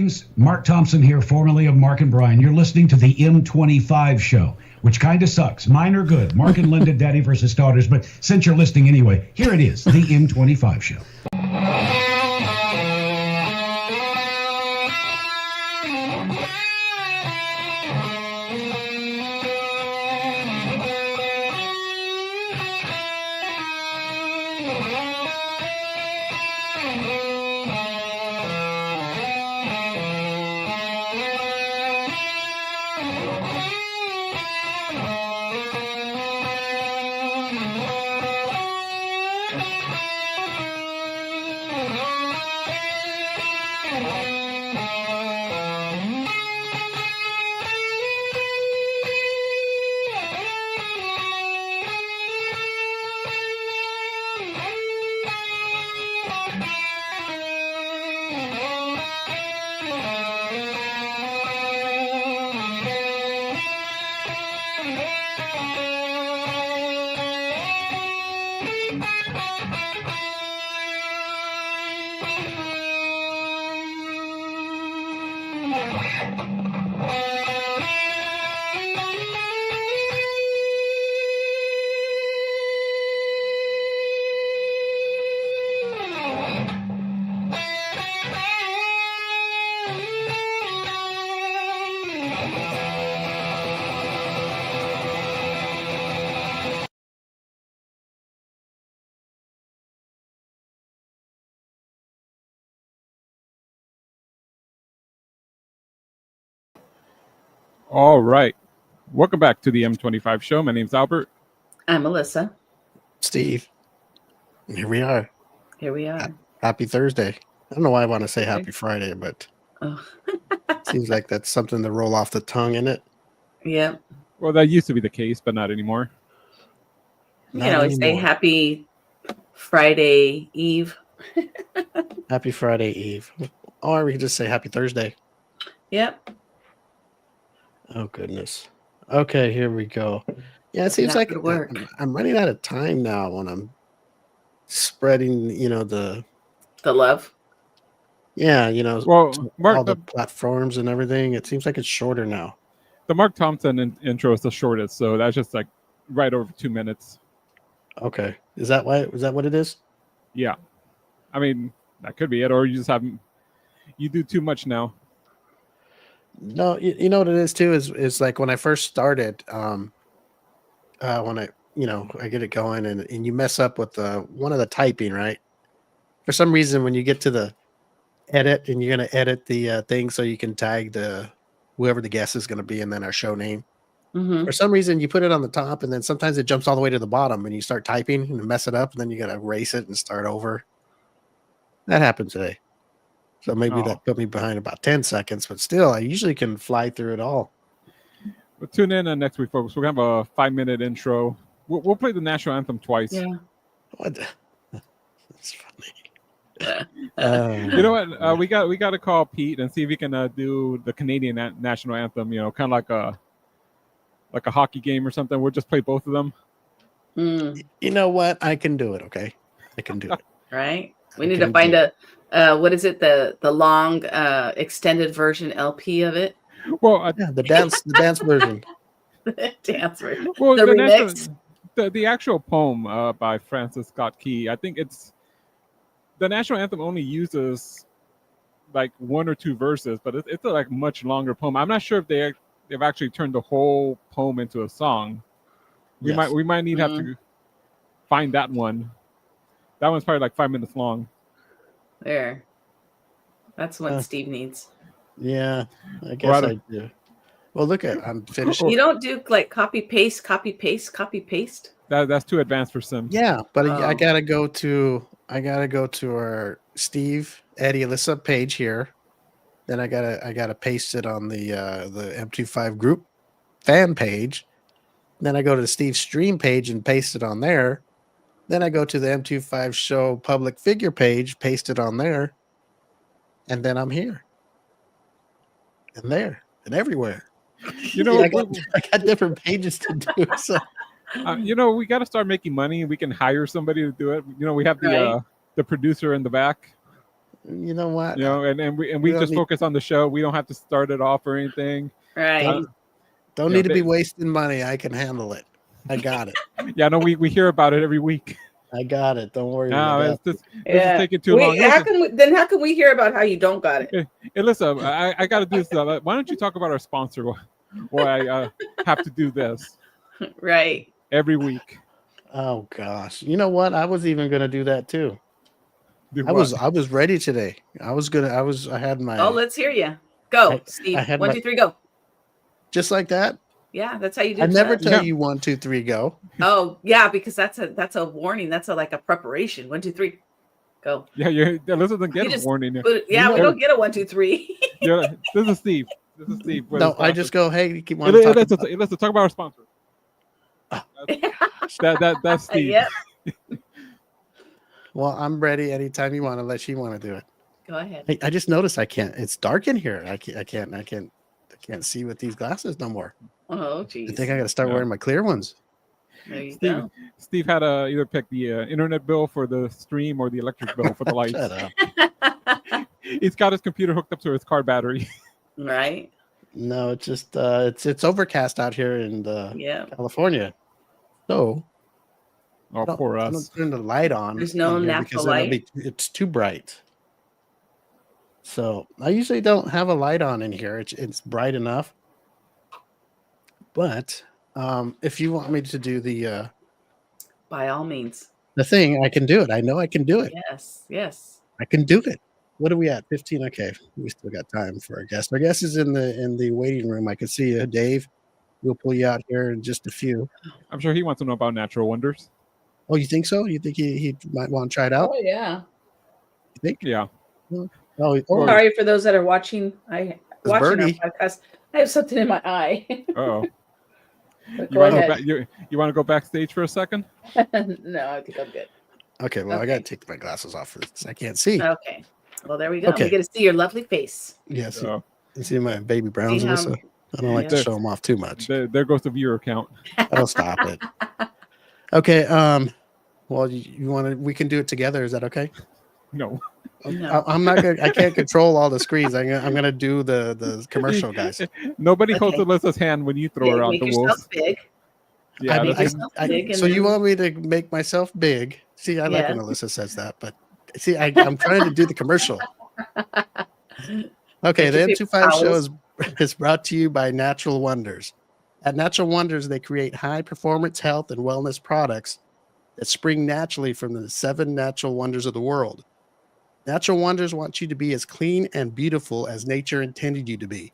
Greetings, Mark Thompson here, formerly of Mark and Brian. You're listening to the M25 Show, which kind of sucks. Mine are good. Mark and Linda, Daddy versus Daughters. But since you're listening anyway, here it is, the M25 Show. All right. Welcome back to the M25 Show. My name's Albert. I'm Melissa. Steve. Here we are. Here we are. Happy Thursday. I don't know why I want to say happy Friday, but seems like that's something to roll off the tongue, isn't it? Yeah. Well, that used to be the case, but not anymore. You can always say happy Friday Eve. Happy Friday Eve. Or we can just say happy Thursday. Yep. Oh, goodness. Okay, here we go. Yeah, it seems like I'm running out of time now when I'm spreading, the love. Yeah, well, Mark, all the platforms and everything. It seems like it's shorter now. The Mark Thompson intro is the shortest, so that's just like right over 2 minutes. Okay. Is that what it is? Yeah. I mean, that could be it, or you just haven't. You do too much now. No, you know what it is too is like when I first started, when I get it going and you mess up with one of the typing, right? For some reason, when you get to the edit and you're going to edit the thing so you can tag whoever the guest is going to be and then our show name. Mm-hmm. For some reason, you put it on the top and then sometimes it jumps all the way to the bottom and you start typing and mess it up and then you got to erase it and start over. That happened today. So maybe that put me behind about 10 seconds, but still, I usually can fly through it all. Well, tune in next week, folks. We're going to have a 5-minute intro. We'll play the national anthem twice. Yeah. What? That's funny. You know what? We got to call Pete and see if we can do the Canadian national anthem, kind of like a hockey game or something. We'll just play both of them. You know what? I can do it, okay? I can do it. Right? We need to find what is it? The long extended version LP of it. Well, the dance version. The dance version. Well, the remix. The actual poem by Francis Scott Key. I think the national anthem only uses like one or two verses, but it's a like much longer poem. I'm not sure if they've actually turned the whole poem into a song. We might need to have to find that one. That one's probably like 5 minutes long. There. That's what Steve needs. Yeah, I guess I do. Well, look I'm finishing. You don't do like copy paste, copy paste, copy paste. That's too advanced for Sims. Yeah, but I gotta go to our Steve, Eddie, Alyssa page here. Then I gotta paste it on the M25 group fan page. Then I go to the Steve stream page and paste it on there. Then I go to the M25 Show public figure page, paste it on there, and then I'm here, and there, and everywhere. I got different pages to do. So, we got to start making money. We can hire somebody to do it. We have the producer in the back. You know what? You know, and we don't just need- focus on the show. We don't have to start it off or anything. Right. Don't Yeah, need to be they- wasting money. I can handle it. I got it. Yeah, no, we hear about it every week. I got it. Don't worry. No, I it's got just this is taking too long. How can we hear about how you don't got it? Hey, listen, I got to do this. Why don't you talk about our sponsor? Why I have to do this Right. every week? Oh gosh. You know what? I was even gonna do that too. Do I what? was ready today. I had my Oh, let's hear you. Go, Steve. I had 1, my- 2, 3, go. just like that. Yeah, that's how you do I it. never tell Yeah. you 1, 2, 3, go. Oh, yeah, because that's a warning. That's like a preparation. 1, 2, 3, go. Yeah, Elizabeth doesn't get You a just warning. But, yeah, we don't get a 1, 2, 3. This is Steve. This is Steve. No, I just go, hey, you keep Hey, wanting to talk let's talk about our sponsor. That's Steve. Yep. Well, I'm ready anytime you want, unless you want to do it. Go ahead. Hey, I just noticed I can't. It's dark in here. I can't see with these glasses no more. Oh, I geez. think I got to start Yeah. wearing my clear ones. There you Steve, go. Steve had to either pick the internet bill for the stream or the electric bill for the lights. Shut up. He's got his computer hooked up to his car battery. Right. No, it's just it's overcast out here in Yeah. California. So Oh, poor I us. don't turn the light on. There's no in here natural because it's too bright. So I usually don't have a light on in here. It's bright enough. But if you want me to do the By all means. thing, I can do it. I know I can do it. Yes. Yes. I can do it. What are we at? 15. Okay, we still got time for our guest. Our guest is in the waiting room. I can see you, Dave. We'll pull you out here in just a few. I'm sure he wants to know about natural wonders. Oh, you think so? You think he might want to try it out? Oh, yeah. You think? Yeah. Oh, Sorry for those that are watching. Watching our Birdie. podcast. I have something in my eye. Oh. But You go want to ahead. go back? You want to go backstage for a second? No, I think I'm good. okay. Well, I Okay. got to take my glasses off for this. I can't see. Okay. Well, there we go. Okay. We get to see your lovely face. Yeah, see, Oh, you see my baby browns, See how- Alyssa? I don't like to Yeah. show them off too much. there goes the viewer count. Oh, stop it. Okay. Well, you want to? We can do it together. Is that okay? No. No. I'm not gonna. I can't control all the screens. I'm gonna do the commercial, guys. Nobody holds Okay. Alyssa's hand when you throw her out Make the yourself wolves. big. Yeah, make that's- yourself big and so you then- want me to make myself big? See, I like when Yes. Alyssa says that, but see, I'm trying to do the commercial. Okay, the Get your M25 show towels. is brought to you by Natural Wonders. At Natural Wonders, they create high performance health and wellness products that spring naturally from the 7 natural wonders of the world. Natural Wonders want you to be as clean and beautiful as nature intended you to be.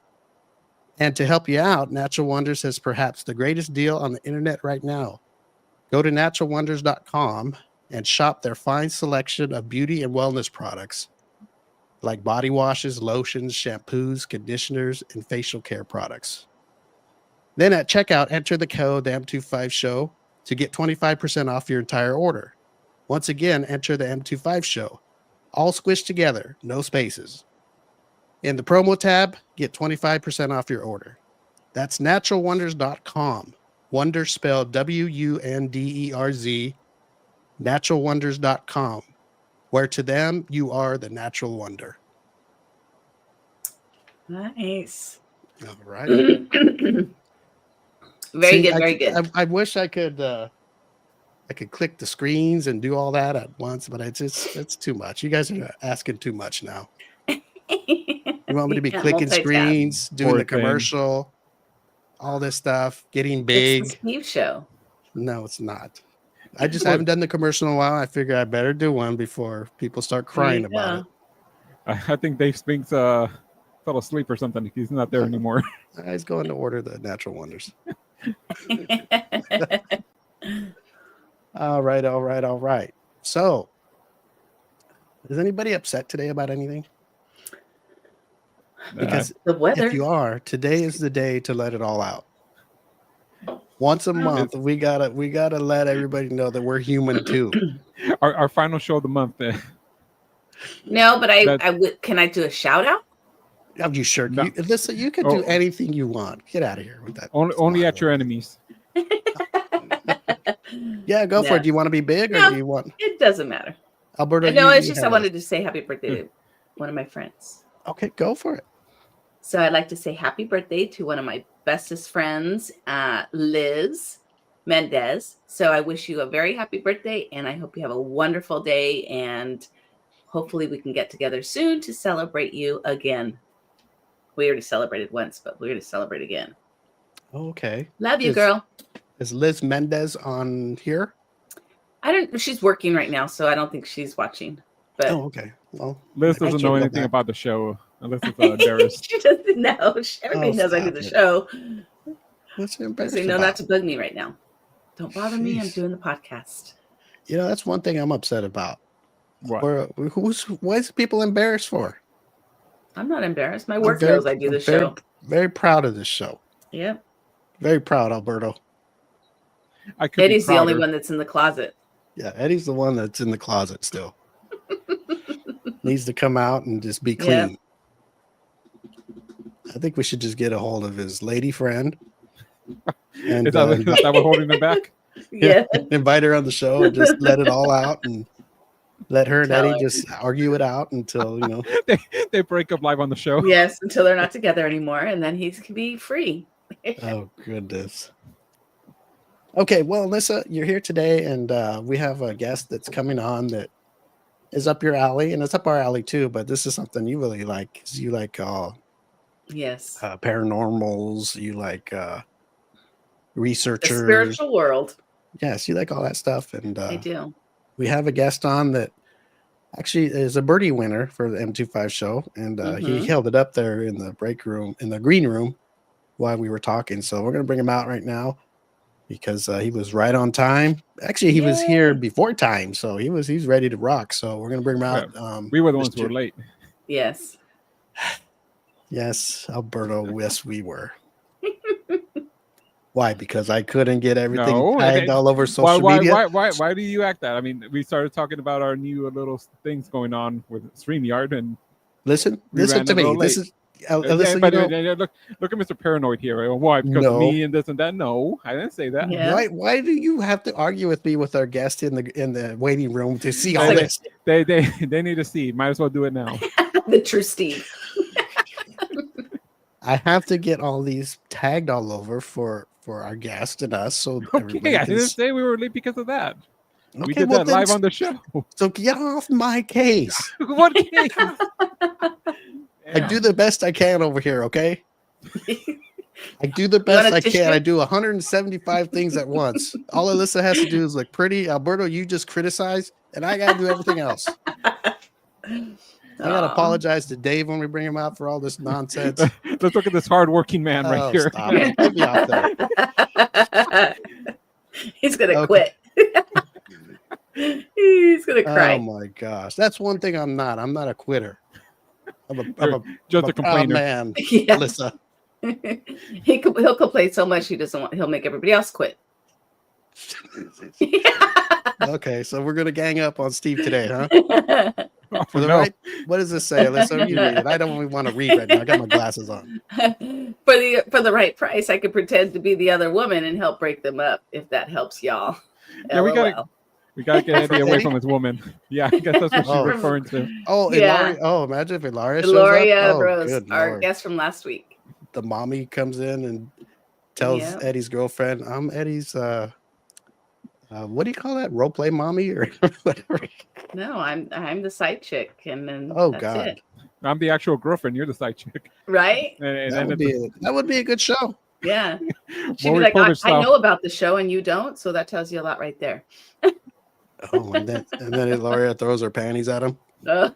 And to help you out, Natural Wonders has perhaps the greatest deal on the internet right now. Go to naturalwonders.com and shop their fine selection of beauty and wellness products like body washes, lotions, shampoos, conditioners, and facial care products. Then at checkout, enter the code the M25 Show to get 25% off your entire order. Once again, enter the M25 Show. All squished together, no spaces. In the promo tab, get 25% off your order. That's naturalwonders.com. Wonder spelled WUNDERZ. Naturalwonders.com. Where to them, you are the natural wonder. Nice. All right. Very See, good. Very good. I wish I could click the screens and do all that at once, but it's too much. You guys are asking too much now. You want me to be can't clicking multitask. screens, doing Poor the thing. commercial, all this stuff, getting It's big. the Steve show. No, it's not. I just haven't done the commercial in a while. I figure I better do one before people start crying There you about I think Dave Spinks fell asleep or something. He's not there anymore. it. He's going to order the natural wonders. All right. So, is anybody upset today about anything? Because The weather. if you are, today is the day to let it all out. Once a month, we gotta let everybody know that we're human too. Our final show of the month. No, but That- I would. Can I do a shout out? Are you sure? No. Listen, you can Oh. do anything you want. Get out of here with that. Only at your enemies. Yeah, go for No. it. Do you want to be big or No. do you want It doesn't matter. Alberta? No, you- it's you just I have wanted to say happy birthday one of my friends. Okay, go for it. So I'd like to say happy birthday to one of my bestest friends, Liz Mendez. So I wish you a very happy birthday, and I hope you have a wonderful day, and hopefully we can get together soon to celebrate you again. We already celebrated once, but we're going to celebrate again. Okay. Love you, girl. Is Liz Mendez on here? She's working right now, so I don't think she's watching. But okay. Well, Liz doesn't know anything about the show unless it's Darius. She doesn't know. Everybody knows I do the show. What's embarrassing? So, not to bug me right now. Don't bother me. I'm doing the podcast. You know, that's one thing I'm upset about. What? Why is people embarrassed for? I'm not embarrassed. My work knows I do the show. Very proud of this show. Yep. Very proud, Alberto. Eddie's the only one that's in the closet. Yeah, Eddie's the one that's in the closet still. Needs to come out and just be clean. Yeah. I think we should just get a hold of his lady friend. And, is that what holding him back? Yeah. Invite her on the show and just let it all out and let her and Eddie just argue it out until, they break up live on the show. Yes, until they're not together anymore, and then he can be free. Oh, goodness. Okay, well, Alyssa, you're here today, and we have a guest that's coming on that is up your alley, and it's up our alley too, but this is something you really like. You like yes, paranormals, you like researchers. The spiritual world. Yes, you like all that stuff. And I do. We have a guest on that actually is a birdie winner for the M25 show, and he held it up there in the break room, in the green room, while we were talking. So we're going to bring him out right now because he was right on time. Actually, he was here before time, so he's ready to rock. So we're going to bring him out. Yeah. We were the ones who were late. Yes. Yes, Alberto. Yes, we were. Why? Because I couldn't get everything tagged all over social media. Why do you act that? I mean, we started talking about our new little things going on with StreamYard, and listen to me. This is look at Mr. Paranoid here. Right? Why? Because me and this and that. No, I didn't say that. Yeah. Why do you have to argue with me with our guest in the waiting room to see all this? They need to see. Might as well do it now. The true Steve. I have to get all these tagged all over for our guest and us. So okay, I didn't say we were late because of that. Okay, we did that live on the show. So get off my case. What case? I do the best I can over here, okay? I do the best I can. I do 175 things at once. All Alyssa has to do is look pretty. Alberto, you just criticize, and I got to do everything else. I got to apologize to Dave when we bring him out for all this nonsense. Let's look at this hardworking man right here. Stop it. Get me out there. He's going to quit. He's going to cry. Oh, my gosh. That's one thing I'm not. I'm not a quitter. I'm a complainer. Man, yeah. Alyssa. He'll complain so much he'll make everybody else quit. Okay, so we're gonna gang up on Steve today, huh? For the right, what does this say, Alyssa? You read it. I don't even want to read right now. I got my glasses on. For the right price, I could pretend to be the other woman and help break them up if that helps y'all. Yeah, we gotta get Eddie away from his woman. Yeah, I guess that's what she's referring to. Oh, yeah. Oh, imagine if Ilaria Rose, our guest from last week. The mommy comes in and tells Eddie's girlfriend, "I'm Eddie's what do you call that? Role play mommy or whatever." No, I'm the side chick, and then God, it. I'm the actual girlfriend. You're the side chick, right? And that would be a good show. Yeah, she'd be like, I know about the show and you don't, so that tells you a lot right there. Oh, and then Ilaria throws her panties at him. I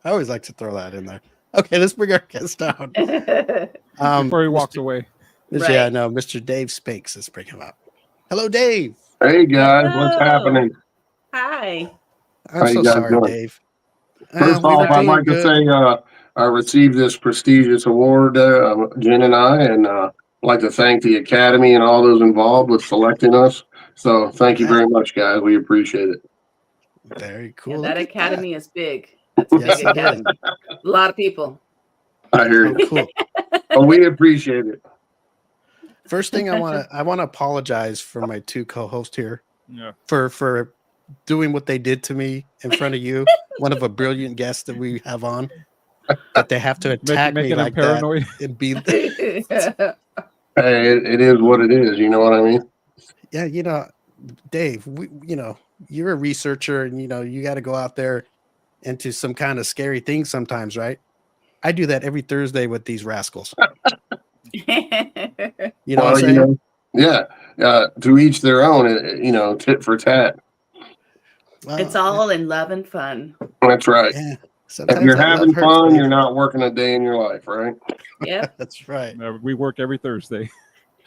always like to throw that in there. Okay, let's bring our guest down. Before he walks away. Right. Yeah, no, Mr. Dave Spinks. Let's bring him up. Hello, Dave. Hey, guys. What's happening? Hi. I'm so sorry, doing? Dave. First off, I'd like to say I received this prestigious award, Jen and I, and I'd like to thank the Academy and all those involved with selecting us. So thank you very much, guys. We appreciate it. Very cool. Yeah, that Academy is big. That's a big academy. A lot of people. I hear you. Cool. Well, we appreciate it. First thing I want to apologize for my two co-hosts here. Yeah. For doing what they did to me in front of you, one of a brilliant guest that we have on, that they have to attack me making him like paranoid. that and be. Hey, it is what it is. You know what I mean? Yeah, Dave, you're a researcher, and you got to go out there into some kind of scary things sometimes, right? I do that every Thursday with these rascals. You know what I'm saying? Yeah. To each their own. Tit for tat. Well, It's all in love and fun. That's right. yeah. If Sometimes you're that love having hurts, fun, Dave. you're not working a day in your life, right? Yep. That's right. We work every Thursday.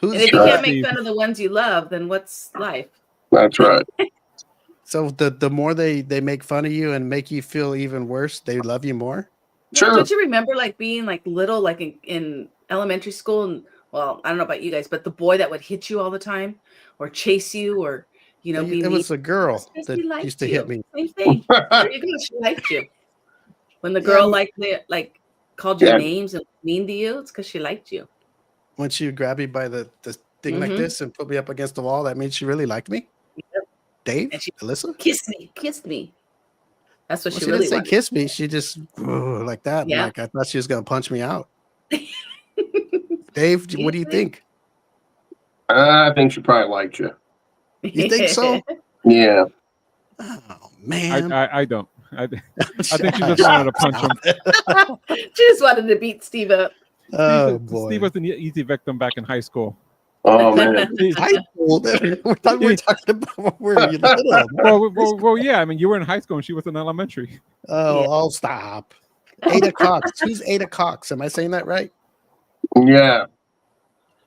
And if you Right. can't make fun of the ones you love, then what's life? That's right. So the more they make fun of you and make you feel even worse, they love you more. Sure. Don't you remember like being like little, like in elementary school? And well, I don't know about you guys, but the boy that would hit you all the time or chase you or, be It was a girl because that she liked used to you. hit me. Same thing. There you go. She liked you. When the girl called you Yeah. names and was mean to you, it's because she liked you. When she would grab me by the thing like this and put me up against the wall, that means she really liked me. Yep. Dave, And she Alyssa, kissed me. That's what well, she she really didn't say wanted. kiss me. She just like that. Yeah. Like I thought she was gonna punch me out. Dave, what do you think? I think she probably liked you. You think so? Yeah. Oh man, I don't. I think she just wanted to punch him. She just wanted to beat Steve up. Oh boy, Steve was an easy victim back in high school. Oh man. high school. We're talking about when we're little. Well, yeah. I mean, you were in high school and she was in elementary. Oh, Yeah. I'll stop. Ada Cox. Who's Ada Cox? Am I saying that right? Yeah.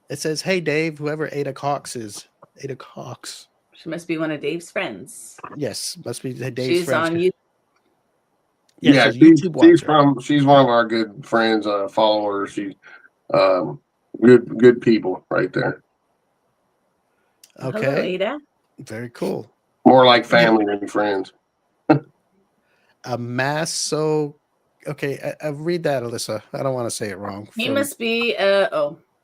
It says, "Hey Dave, whoever Ada Cox is, Ada Cox." She must be one of Dave's friends. Yes, must be Dave's She's friends. on YouTube. Yeah. she's a YouTube watcher. She's one of our good friends, followers. She's good people right there. Hello, Okay, Ada. very cool. More like family than friends. A masso. Okay, I read that, Alyssa. I don't want to say it wrong. He must be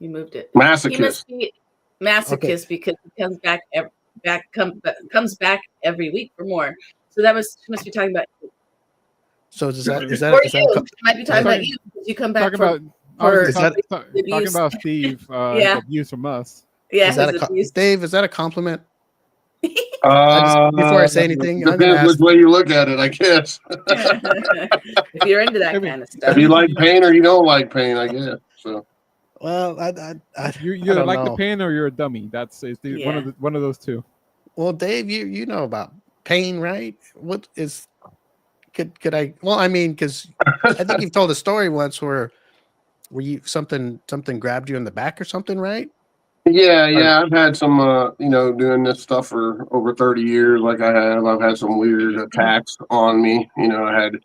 you moved it. Masochist. He must be masochist because he comes back comes back every week for more. So she must be talking about you. So is Or that you. She might be talking about you because you come back Talking abuse. about Steve. Yeah. Abuse from us. Yeah, is that his a abuse. Dave? Is that a compliment? Before I say anything, I'm gonna depends which ask. way you look at it, I guess. If you're into that kind of stuff. If you like pain or you don't like pain, I guess. So Well, I You don't like know. the pain or you're a dummy. That's one of those two. Well, Dave, you know about pain, right? What is could I? Well, I mean, because I think you've told a story once where you something grabbed you in the back or something, right? yeah, I've had some doing this stuff for over 30 years like I have. I've had some weird attacks on me. I had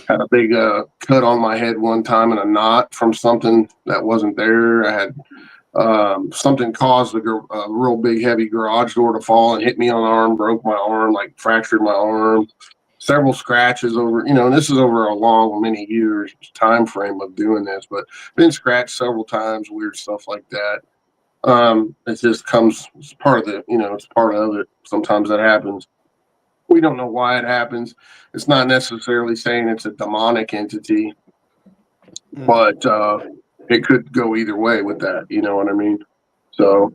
a big cut on my head one time and a knot from something that wasn't there. I had something caused a real big heavy garage door to fall and hit me on the arm, broke my arm, like fractured my arm. Several scratches over, and this is over a long, many years time frame of doing this, but been scratched several times, weird stuff like that. It just comes, it's part of it's part of it. Sometimes that happens. We don't know why it happens. It's not necessarily saying it's a demonic entity, but it could go either way with that. You know what I mean? So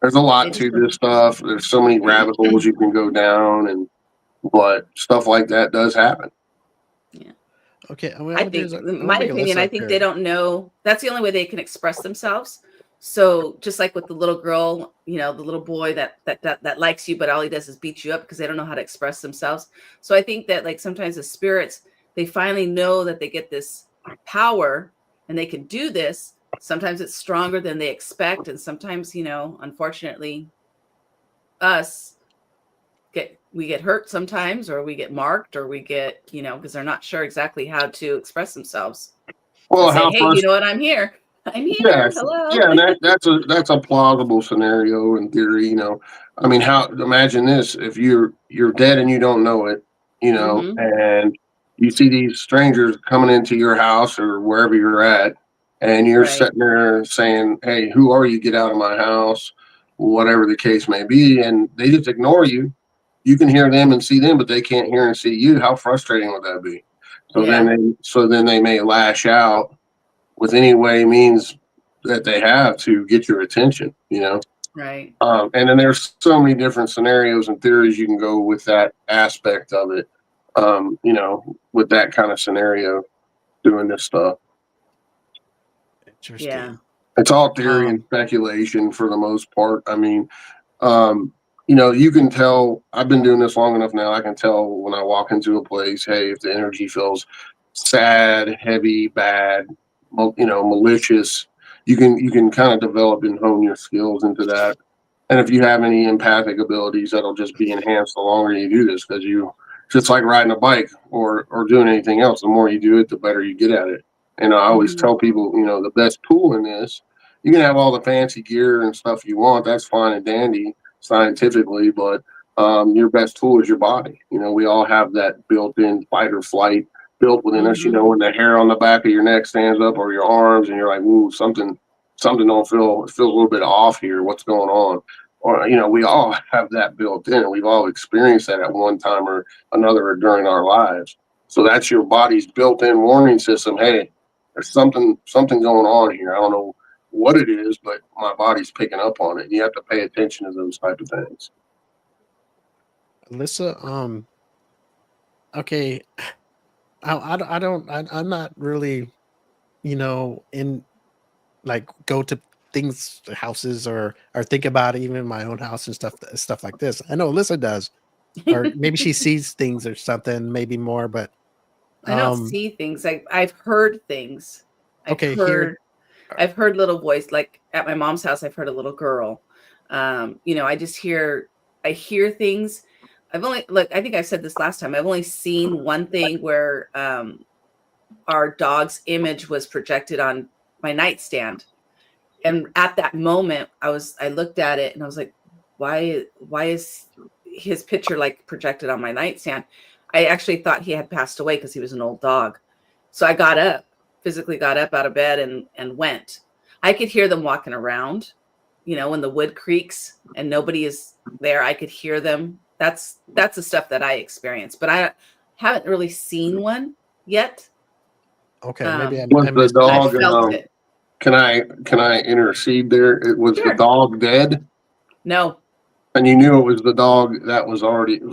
there's a lot to this stuff. There's so many rabbit holes you can go down, but stuff like that does happen. Yeah. Okay. I think, in my opinion, I think they don't know. That's the only way they can express themselves. So just like with the little girl, the little boy that likes you, but all he does is beat you up because they don't know how to express themselves. So I think that like sometimes the spirits, they finally know that they get this power and they can do this. Sometimes it's stronger than they expect. And sometimes, unfortunately, we get hurt sometimes, or we get marked, or we get, because they're not sure exactly how to express themselves. Well, say, hey, you know what? I'm here. I'm here. Yeah, hello. Yeah, and that's a plausible scenario in theory. I mean, imagine this: if you're dead and you don't know it, and you see these strangers coming into your house or wherever you're at, and you're sitting there saying, "Hey, who are you? Get out of my house," whatever the case may be, and they just ignore you. you can hear them and see them, but they can't hear and see you. How frustrating would that be? So then they may lash out with any way means that they have to get your attention, you know? Right. And then there's so many different scenarios and theories you can go with that aspect of it, you know, with that kind of scenario doing this stuff. Interesting. Yeah. It's all theory and speculation for the most part. I mean, you know, you can tell, I've been doing this long enough now, I can tell when I walk into a place, hey, if the energy feels sad, heavy, bad, you know, malicious, you can kind of develop and hone your skills into that. And if you have any empathic abilities, that'll just be enhanced the longer you do this, because you, just like riding a bike or doing anything else, the more you do it, the better you get at it. And I always tell people, you know, the best tool in this, you can have all the fancy gear and stuff you want. That's fine and dandy scientifically, but your best tool is your body. You know, we all have that built-in fight or flight built within us. You know, when the hair on the back of your neck stands up, or your arms, and you're like, ooh, something don't feel, it feels a little bit off here. What's going on? Or, you know, we all have that built in. We've all experienced that at one time or another or during our lives. So that's your body's built-in warning system. Hey, there's something going on here. I don't know what it is, but my body's picking up on it. You have to pay attention to those type of things. Alyssa, okay, I'm not really, you know, in like go to things, houses, or think about even my own house and stuff like this. I know Alyssa does, or maybe she sees things or something, maybe more, but I don't see things. I've heard things. I've heard little voice, like at my mom's house, I've heard a little girl. You know, I hear things. I've only, like, I think I said this last time, I've only seen one thing where our dog's image was projected on my nightstand. And at that moment, I looked at it and I was like, why is his picture like projected on my nightstand? I actually thought he had passed away because he was an old dog. So I physically got up out of bed and went. I could hear them walking around, you know, when the wood creaks and nobody is there, I could hear them. That's the stuff that I experienced, but I haven't really seen one yet. Okay, maybe I the dog. I felt it. Can I intercede there? Was Sure. the dog dead? No. And you knew it was the dog that was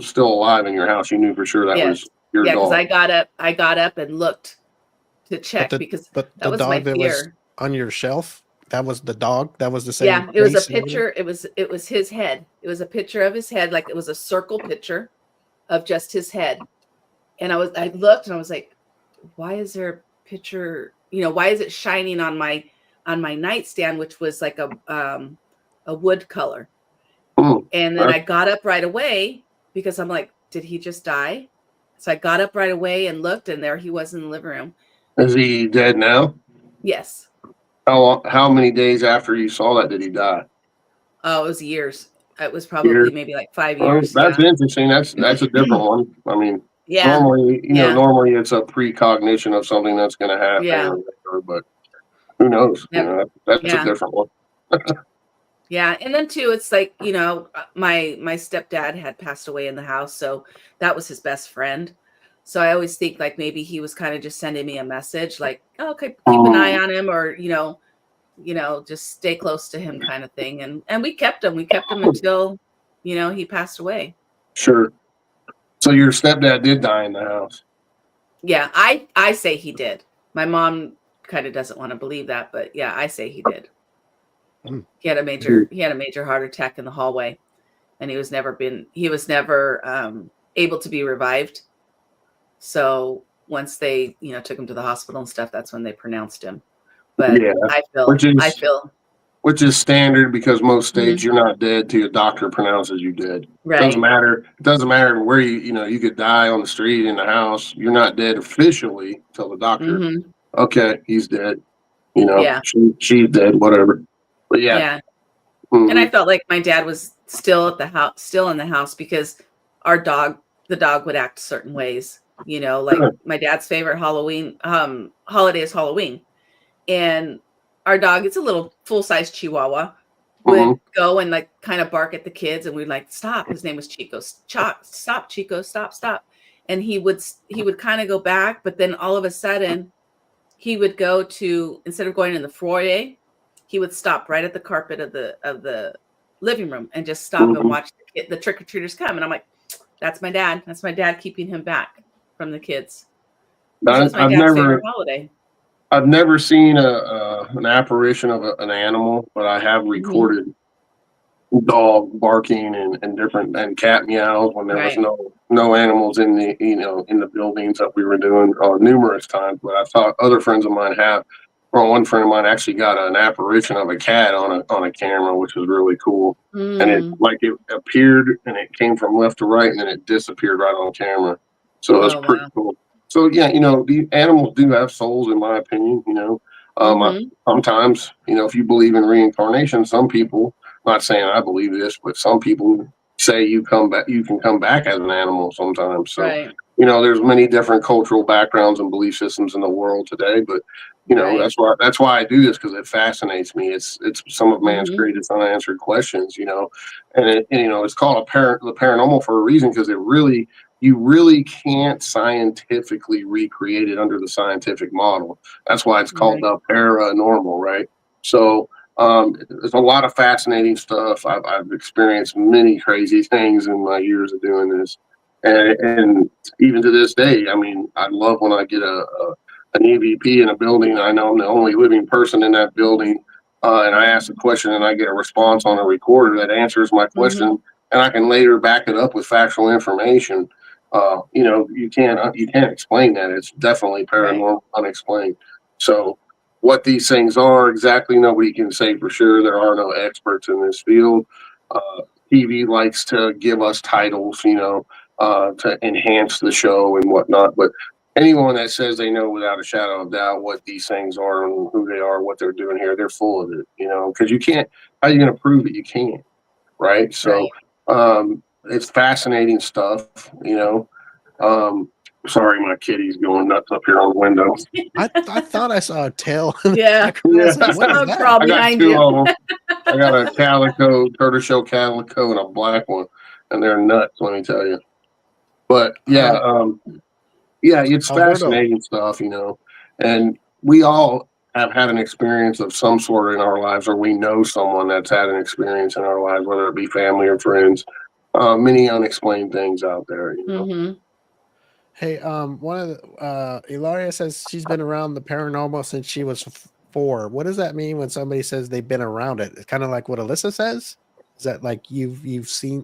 still alive in your house. You knew for sure that was your dog. Yeah, because I got up and looked to check, because that was my fear. Was on your shelf, that was the dog. That was the same. Yeah, it was a picture. It was his head. It was a picture of his head, like it was a circle picture of just his head. And I looked and I was like, why is there a picture? You know, why is it shining on my nightstand, which was like a wood color? And then I got up right away because I'm like, did he just die? So I got up right away and looked, and there he was in the living room. Is he dead now? Yes. How many days after you saw that did he die? Oh, it was years. It was probably maybe like 5 years. That's interesting. That's a different one. I mean, normally it's a precognition of something that's going to happen. Yeah. But who knows? You know, that's a different one. Yeah, and then too, it's like, you know, my stepdad had passed away in the house, so that was his best friend. So I always think like maybe he was kind of just sending me a message, like, oh, okay, keep an eye on him, or you know, just stay close to him, kind of thing. And we kept him until, you know, he passed away. Sure. So your stepdad did die in the house. Yeah, I say he did. My mom kind of doesn't want to believe that, but yeah, I say he did. He had a major heart attack in the hallway, and he was never able to be revived. So once they, you know, took him to the hospital and stuff, that's when they pronounced him. But yeah, I feel which is standard, because most states you're not dead till your doctor pronounces you dead. Right. It doesn't matter where you could die on the street, in the house. You're not dead officially till the doctor. Okay, he's dead. You know, she's dead, whatever. But yeah. And I felt like my dad was still in the house, because the dog would act certain ways. You know, like my dad's favorite Halloween holiday is Halloween, and our dog, it's a little full-size Chihuahua, would go and like kind of bark at the kids, and we'd like, stop. His name was Chico. Stop, Chico, stop. And he would kind of go back, but then all of a sudden he would go to, instead of going in the foyer, he would stop right at the carpet of the living room and just stop and watch the trick-or-treaters come. And I'm like, that's my dad. That's my dad keeping him back from the kids. That's my dad's favorite holiday. I've never seen an apparition of an animal, but I have recorded dog barking and different and cat meows when there was no animals in the in the buildings that we were doing numerous times. But I thought other friends of mine have. Well, one friend of mine actually got an apparition of a cat on a camera, which was really cool. And it appeared and it came from left to right, and then it disappeared right on camera. So it was pretty cool. So yeah, the animals do have souls, in my opinion. Sometimes, if you believe in reincarnation, some people, not saying I believe this, but some people say you can come back as an animal sometimes. So there's many different cultural backgrounds and belief systems in the world today, but that's why I do this, because it fascinates me. It's some of man's greatest unanswered questions, and it's called the paranormal for a reason, because you really can't scientifically recreate it under the scientific model. That's why it's called the paranormal, right? So there's a lot of fascinating stuff. I've experienced many crazy things in my years of doing this, and even to this day, I mean, I love when I get an EVP in a building. I know I'm the only living person in that building, and I ask a question and I get a response on a recorder that answers my question, and I can later back it up with factual information. You can't explain that. It's definitely paranormal, unexplained. So what these things are exactly, nobody can say for sure. There are no experts in this field. TV likes to give us titles, to enhance the show and whatnot. But anyone that says they know without a shadow of doubt what these things are and who they are, what they're doing here, they're full of it, because you can't. How are you going to prove it? You can't, right? So it's fascinating stuff, Sorry, my kitty's going nuts up here on the window. I thought I saw a tail. Yeah. Like, what is that? Crawl behind you. Of them. I got a tortoiseshell calico, and a black one, and they're nuts, let me tell you. But it's fascinating stuff, and we all have had an experience of some sort in our lives, or we know someone that's had an experience in our lives, whether it be family or friends. Many unexplained things out there, Hey, one of Ilaria says she's been around the paranormal since she was 4. What does that mean when somebody says they've been around it? It's kind of like what Alyssa says. Is that like you've seen,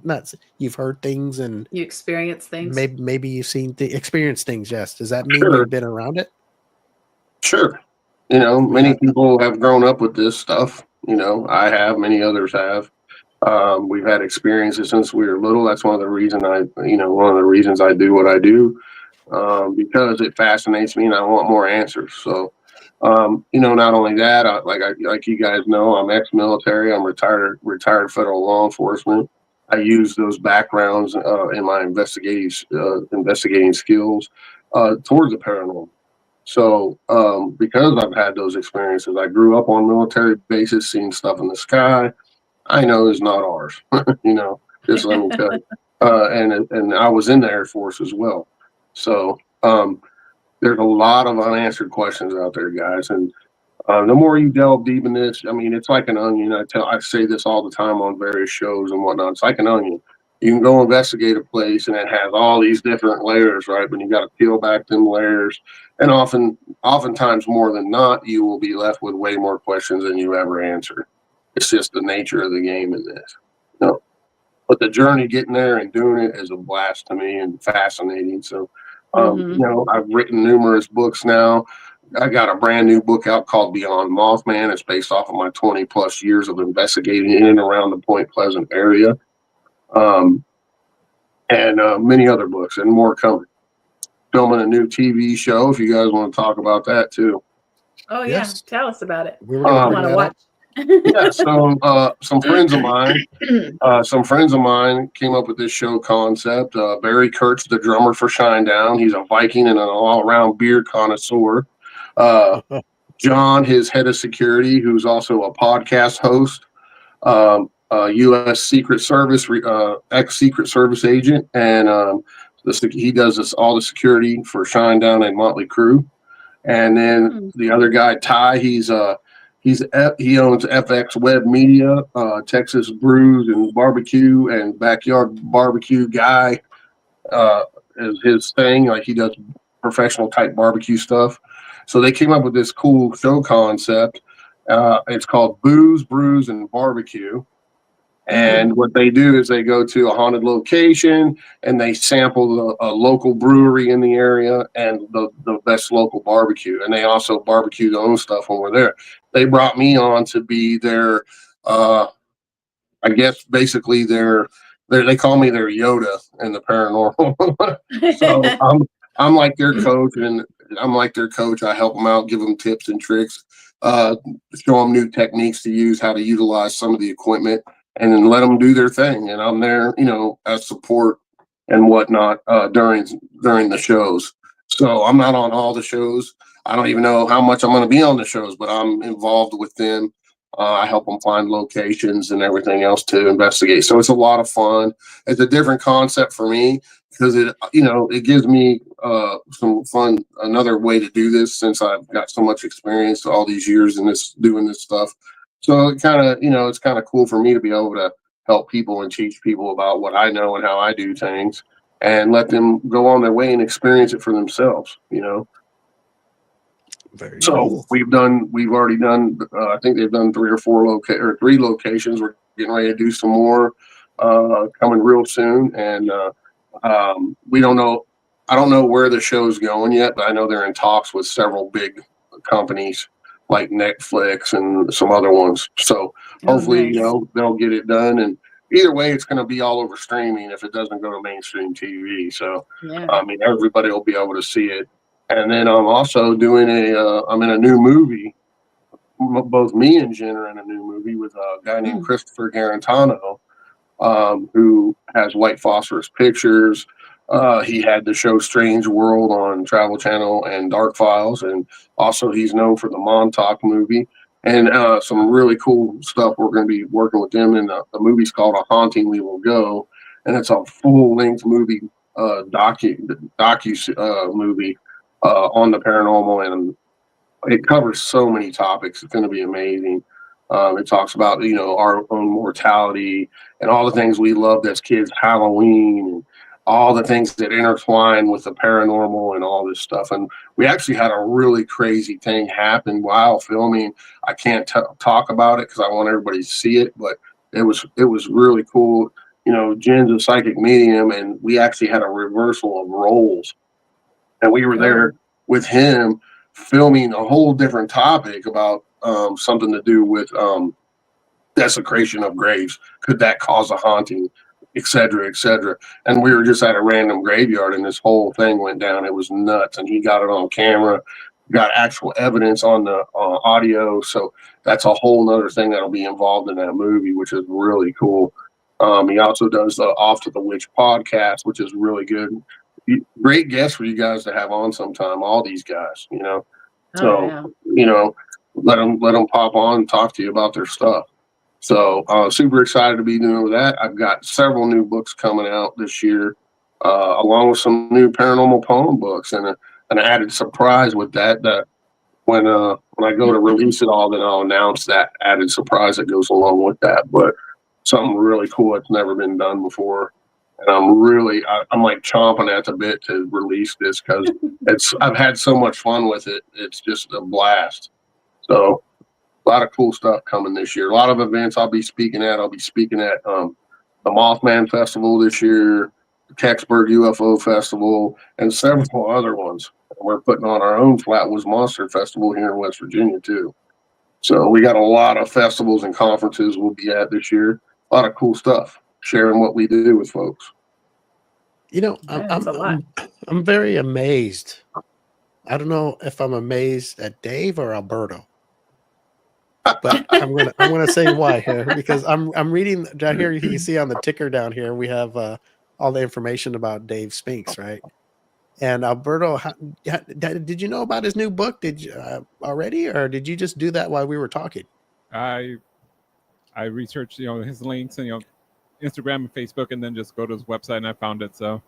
you've heard things and you experience things? Maybe you've seen experienced things. Yes. Does that mean you've been around it? Sure. Many people have grown up with this stuff. I have. Many others have. We've had experiences since we were little. That's one of the reasons I do what I do. Because it fascinates me and I want more answers. So, not only that, like you guys know, I'm ex-military. I'm retired federal law enforcement. I use those backgrounds in my investigating skills towards the paranormal. So, because I've had those experiences, I grew up on military bases, seeing stuff in the sky. I know it's not ours, just let me tell you. And I was in the Air Force as well. So there's a lot of unanswered questions out there, guys. And the more you delve deep in this, I mean, it's like an onion. I say this all the time on various shows and whatnot. It's like an onion. You can go investigate a place and it has all these different layers, right? But you got to peel back them layers. And oftentimes more than not, you will be left with way more questions than you ever answer. It's just the nature of the game in this. But the journey getting there and doing it is a blast to me and fascinating. So, I've written numerous books now. I got a brand new book out called Beyond Mothman. It's based off of my 20 plus years of investigating in and around the Point Pleasant area. And many other books and more coming. Filming a new TV show, if you guys want to talk about that too. Oh, yes. Yeah. Tell us about it. We were going to watch. Yeah, so some friends of mine came up with this show concept. Barry Kurtz, the drummer for Shinedown, he's a Viking and an all-around beer connoisseur. John, his head of security, who's also a podcast host. U.S. Secret Service, ex-Secret Service agent, and he does all the security for Shinedown and Motley Crue. And then the other guy, Ty, he owns FX Web Media, Texas Brews and Barbecue and Backyard Barbecue Guy is his thing. Like, he does professional type barbecue stuff. So they came up with this cool show concept. It's called Booze, Brews, and Barbecue. And what they do is they go to a haunted location and they sample a local brewery in the area and the best local barbecue. And they also barbecue their own stuff when we're there. They brought me on to be their, I guess, basically they call me their Yoda in the paranormal. So I'm like their coach, and I'm like their coach. I help them out, give them tips and tricks, show them new techniques to use, how to utilize some of the equipment, and then let them do their thing. And I'm there, as support and whatnot during the shows. So I'm not on all the shows. I don't even know how much I'm going to be on the shows, but I'm involved with them. I help them find locations and everything else to investigate. So it's a lot of fun. It's a different concept for me because it gives me some fun, another way to do this since I've got so much experience all these years in doing this stuff. So it kind of, it's kind of cool for me to be able to help people and teach people about what I know and how I do things and let them go on their way and experience it for themselves, Very So cool. we've already done, I think they've done 3 locations. We're getting ready to do some more coming real soon. And we don't know, I don't know where the show's going yet, but I know they're in talks with several big companies like Netflix and some other ones. So hopefully, nice. they'll get it done. And either way, it's going to be all over streaming if it doesn't go to mainstream TV. So, I mean, everybody will be able to see it. And then I'm also doing I'm in a new movie. Both me and Jen are in a new movie with a guy named Christopher Garantano, who has White Phosphorus Pictures. He had the show Strange World on Travel Channel and Dark Files. And also he's known for the Montauk movie and some really cool stuff. We're going to be working with them. And the movie's called A Haunting We Will Go. And it's a full-length movie, docu movie on the paranormal. And it covers so many topics. It's going to be amazing. It talks about, our own mortality and all the things we loved as kids, Halloween, and all the things that intertwine with the paranormal and all this stuff. And we actually had a really crazy thing happen while filming. I can't talk about it because I want everybody to see it, but it was really cool. Jen's a psychic medium, and we actually had a reversal of roles. And we were there with him filming a whole different topic about something to do with desecration of graves. Could that cause a haunting, et cetera, et cetera. And we were just at a random graveyard, and this whole thing went down. It was nuts. And he got it on camera, got actual evidence on the audio. So that's a whole nother thing that'll be involved in that movie, which is really cool. He also does the Off to the Witch podcast, which is really good. Great guest for you guys to have on sometime, all these guys, So, let them pop on and talk to you about their stuff. So super excited to be doing that. I've got several new books coming out this year, along with some new paranormal poem books, and an added surprise with that when I go to release it all, then I'll announce that added surprise that goes along with that. But something really cool that's never been done before. And I'm like chomping at the bit to release this because I've had so much fun with it. It's just a blast. So a lot of cool stuff coming this year. A lot of events I'll be speaking at. I'll be speaking at the Mothman Festival this year, the Kecksburg UFO Festival, and several other ones. We're putting on our own Flatwoods Monster Festival here in West Virginia too. So we got a lot of festivals and conferences we'll be at this year. A lot of cool stuff, sharing what we do with folks. I'm very amazed. I don't know if I'm amazed at Dave or Alberto, but I'm gonna say why here, because I'm reading down here. You can see on the ticker down here we have all the information about Dave Spinks, right? And Alberto, did you know about his new book? Did you already, or did you just do that while we were talking? I I researched, his links and Instagram and Facebook, and then just go to his website, and I found it. So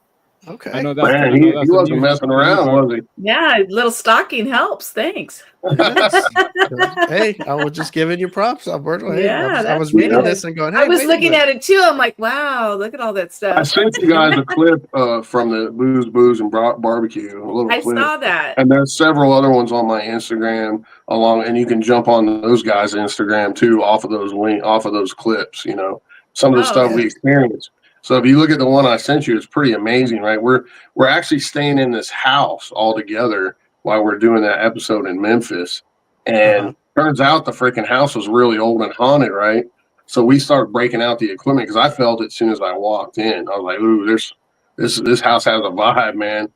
Okay. I know that's Man, he wasn't messing around, was he? Yeah, a little stalking helps. Thanks. Yes. Hey, I was just giving you props, Alberto. Hey, Yeah, I was that's reading good. this and going, hey, I was wait a looking minute. at it too. I'm like, wow, look at all that I stuff. sent you guys a clip from the Booze and Barbecue, a little I clip. saw that. And there's several other ones on my Instagram and you can jump on those guys' Instagram too, off of those clips, some of the stuff we experienced. So if you look at the one I sent you, it's pretty amazing, right? We're actually staying in this house all together while we're doing that episode in Memphis. And turns out the freaking house was really old and haunted, right? So we start breaking out the equipment because I felt it as soon as I walked in. I was like, ooh, this house has a vibe, man.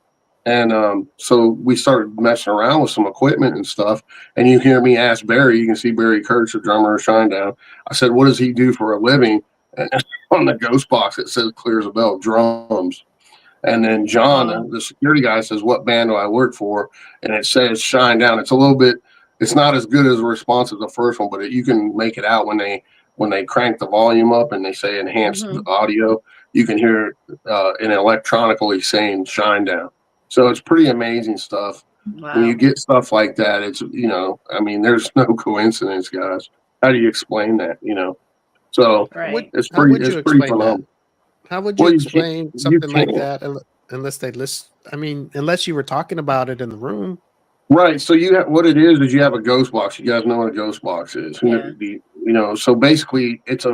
And so we started messing around with some equipment and stuff. And you hear me ask Barry, you can see Barry Kurtz, the drummer of Shinedown. I said, what does he do for a living? And on the ghost box, it says clear as a bell, drums. And then John, the security guy, says, what band do I work for? And it says Shinedown. It's not as good as a response as the first one, but you can make it out when they crank the volume up and they say enhanced audio. You can hear it electronically saying Shinedown. So it's pretty amazing stuff. Wow. When you get stuff like that, it's, there's no coincidence, guys. How do you explain that, So it's pretty phenomenal. How would you explain something like that unless you were talking about it in the room? Right. So what it is you have a ghost box. You guys know what a ghost box is. Yeah. So basically it's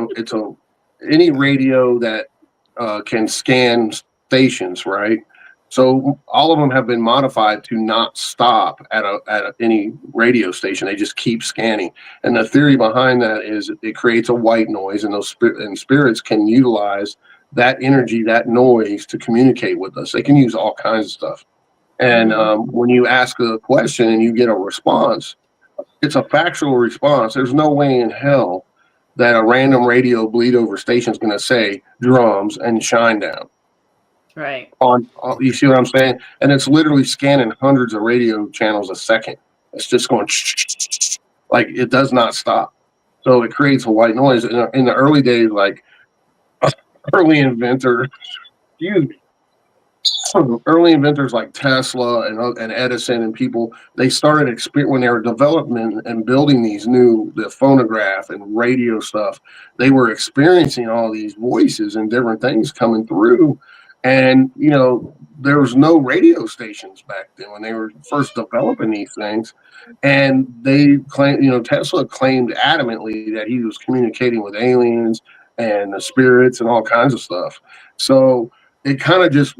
any radio that can scan stations, right? So all of them have been modified to not stop at any radio station. They just keep scanning. And the theory behind that is it creates a white noise, and those spirits can utilize that energy, that noise, to communicate with us. They can use all kinds of stuff. And when you ask a question and you get a response, it's a factual response. There's no way in hell that a random radio bleed over station is going to say drums and Shinedown. Right. You see what I'm saying? And it's literally scanning hundreds of radio channels a second. It's just going like it does not stop. So it creates a white noise. In the early days, like early inventors like Tesla and Edison and people, they started when they were developing and building the phonograph and radio stuff, they were experiencing all these voices and different things coming through. And, there was no radio stations back then when they were first developing these things. And they claimed, Tesla claimed adamantly that he was communicating with aliens and the spirits and all kinds of stuff. So it kind of just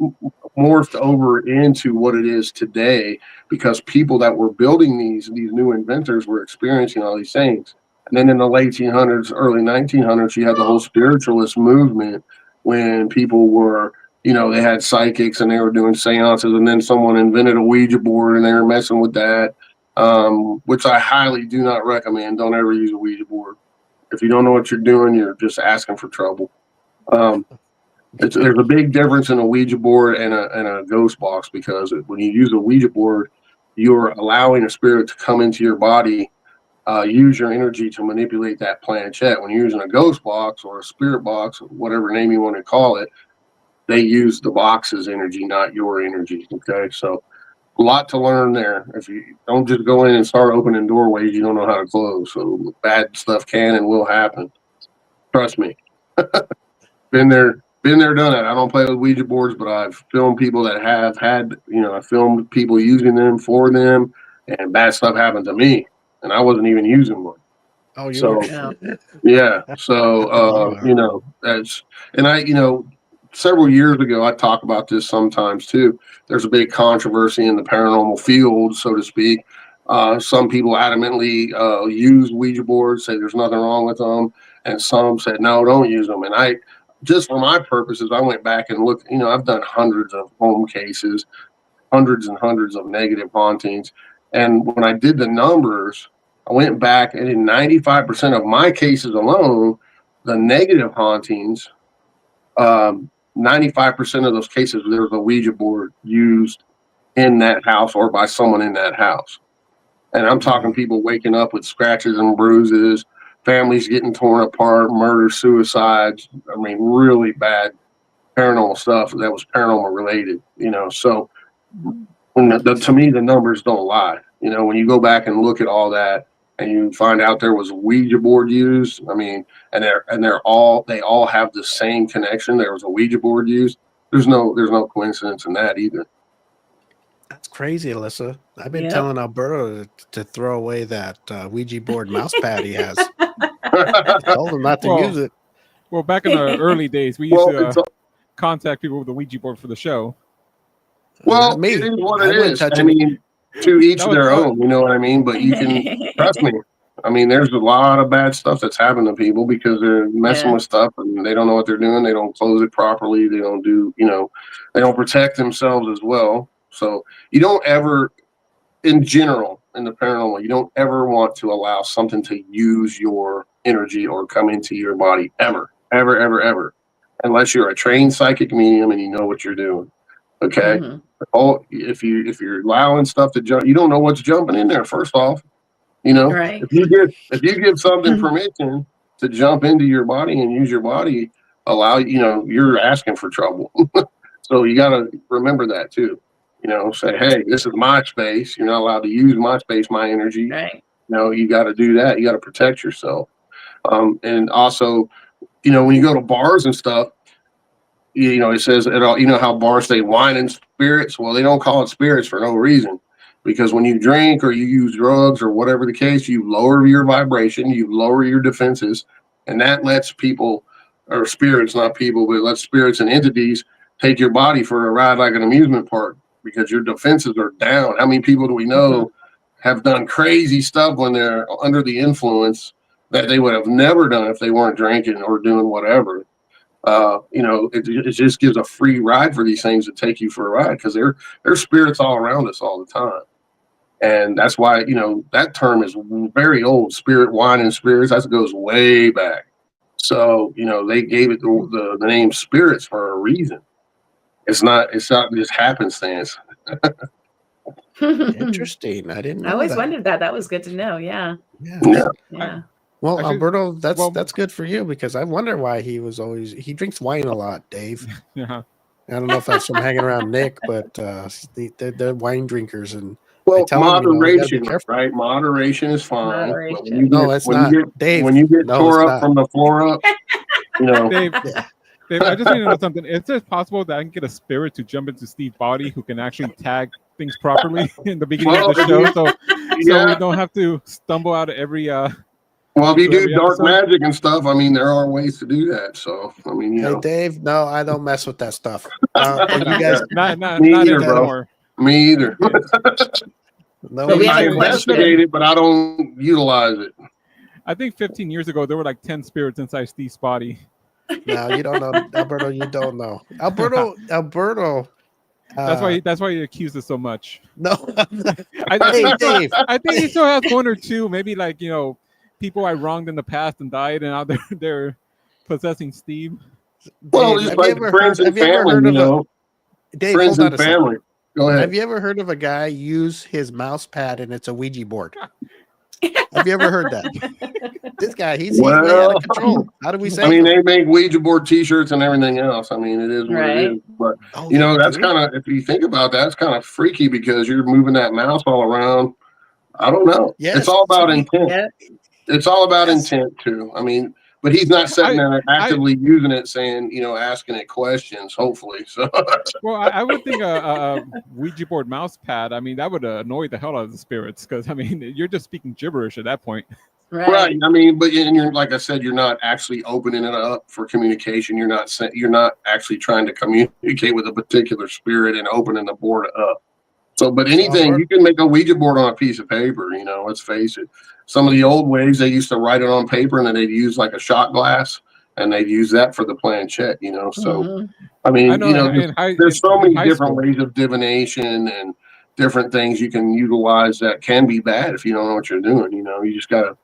morphed over into what it is today because people that were building these new inventors were experiencing all these things. And then in the late 1800s, early 1900s, you had the whole spiritualist movement when people were, they had psychics and they were doing seances, and then someone invented a Ouija board and they were messing with that, which I highly do not recommend. Don't ever use a Ouija board. If you don't know what you're doing, you're just asking for trouble. There's a big difference in a Ouija board and a ghost box, because when you use a Ouija board, you're allowing a spirit to come into your body, use your energy to manipulate that planchette. When you're using a ghost box or a spirit box, or whatever name you want to call it, they use the box's energy, not your energy. Okay, so a lot to learn there. If you don't just go in and start opening doorways you don't know how to close, so bad stuff can and will happen. Trust me. Been there, done that. I don't play with Ouija boards, but I've filmed people that have had, I filmed people using them for them, and bad stuff happened to me, and I wasn't even using one. Oh, you so, were? Yeah. So, several years ago, I talk about this sometimes too. There's a big controversy in the paranormal field, so to speak. Some people adamantly use Ouija boards, say there's nothing wrong with them, and some said, no, don't use them. And just for my purposes, I went back and looked. I've done hundreds of home cases, hundreds and hundreds of negative hauntings. And when I did the numbers, I went back, and in 95% of my cases alone, the negative hauntings, 95% of those cases, there was a Ouija board used in that house or by someone in that house. And I'm talking people waking up with scratches and bruises, families getting torn apart, murder, suicides. I mean, really bad paranormal stuff that was paranormal related, So to me, the numbers don't lie. When you go back and look at all that and you find out there was a Ouija board used, I mean, and they all have the same connection. There was a Ouija board used. There's no coincidence in that either. That's crazy, Alyssa. I've been telling Alberto to throw away that Ouija board mouse pad he has. I told him not to use it. Well, back in the early days, we used to contact people with the Ouija board for the show. Well, it is what it is. I mean, to each their own, you know what I mean? But you can trust me. I mean, there's a lot of bad stuff that's happened to people because they're messing with stuff and they don't know what they're doing. They don't close it properly. They don't do, they don't protect themselves as well. So you don't ever, in general, in the paranormal, you don't ever want to allow something to use your energy or come into your body ever, unless you're a trained psychic medium and you know what you're doing. Okay. Mm-hmm. If you're allowing stuff to jump, you don't know what's jumping in there. First off, right. if you give something permission to jump into your body and use your body, you're asking for trouble. So you got to remember that too. Say, hey, this is my space. You're not allowed to use my space, my energy. Right. You got to do that. You got to protect yourself. And also, when you go to bars and stuff, it says it all. How bars say wine and spirits. Well, they don't call it spirits for no reason, because when you drink or you use drugs or whatever the case, you lower your vibration, you lower your defenses, and that lets people, or spirits, not people, but lets spirits and entities take your body for a ride like an amusement park, because your defenses are down. How many people do we know have done crazy stuff when they're under the influence that they would have never done if they weren't drinking or doing whatever? It just gives a free ride for these things to take you for a ride, because there's spirits all around us all the time. And that's why, that term is very old. Spirit, wine, and spirits, that goes way back. So, they gave it the name spirits for a reason. It's not just happenstance. Interesting. I didn't know. I always wondered that. That was good to know. Yeah. Well, actually, Alberto, that's good for you, because I wonder why he drinks wine a lot, Dave. Yeah. I don't know if that's from hanging around Nick, but they're wine drinkers, and moderation, right? Moderation is fine. Moderation. It's not. Dave, when you get tore up from the floor up, Dave, I just need to know something. Is it possible that I can get a spirit to jump into Steve's body who can actually tag things properly in the beginning of the show, so we don't have to stumble out of every well, if you do dark magic and stuff, I mean, there are ways to do that. So, I mean, Hey, Dave, no, I don't mess with that stuff. You guys, not either, anymore. Me either. No, So we have I a question. investigate it, but I don't utilize it. I think 15 years ago there were like 10 spirits inside Steve's body. No, you don't know, Alberto. You don't know, Alberto. That's why he accused us so much. No, Dave. I think he still has one or two, maybe like people I wronged in the past and died, and now they're possessing Steve. Well, it's like friends and family, Dave, friends and family. Go ahead. Have you ever heard of a guy use his mouse pad and it's a Ouija board? Have you ever heard that? This guy, he's way out of control. How do we say? I mean, they make Ouija board T-shirts and everything else. I mean, it is what it is. But that's kind of, if you think about that, it's kind of freaky, because you're moving that mouse all around. I don't know. Yes. It's all about intent. Yeah. It's all about intent too. I mean, but he's not sitting there actively using it, saying, asking it questions, hopefully. So, well, I would think a Ouija board mouse pad, I mean, that would annoy the hell out of the spirits, because, I mean, you're just speaking gibberish at that point. Right. I mean, but you're, like I said, you're not actually opening it up for communication. You're not actually trying to communicate with a particular spirit and opening the board up. So, but anything, you can make a Ouija board on a piece of paper, let's face it. Some of the old ways, they used to write it on paper, and then they'd use like a shot glass, and they'd use that for the planchette, So, I mean, there's so many different ways of divination and different things you can utilize that can be bad if you don't know what you're doing. You just gotta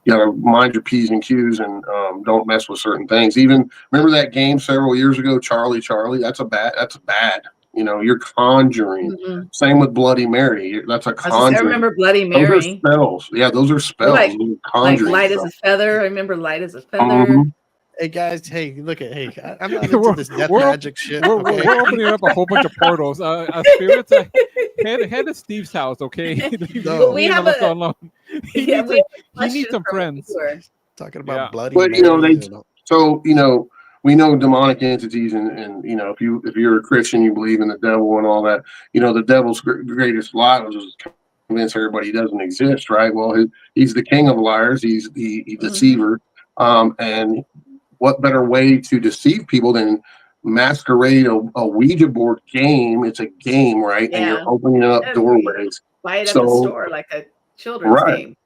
mind your P's and Q's and don't mess with certain things. Even remember that game several years ago, Charlie? That's bad. You know, you're conjuring. Mm-hmm. Same with Bloody Mary. That's a conjuring. I remember Bloody Those are Mary. spells. Yeah, those are spells. Like Conjuring light stuff. as a feather. I remember light as a feather. Mhm. Hey guys, hey, look at I'm not into this death magic shit. We're Okay? opening up a whole bunch of portals. Spirits, head to Steve's house, okay? No. We have a He yeah, needs, we have a he needs question some from a friends. viewer. Talking about Yeah. bloody. But you know, Marys and all. so you know, we know demonic entities, and you know, if you're a Christian, you believe in the devil and all that. You know, the devil's greatest lie was convince everybody he doesn't exist, right? Well, he's the king of liars. He's the deceiver. And what better way to deceive people than masquerade a Ouija board game? It's a game, right? And you're opening up doorways. Buy it at the store like a children's game.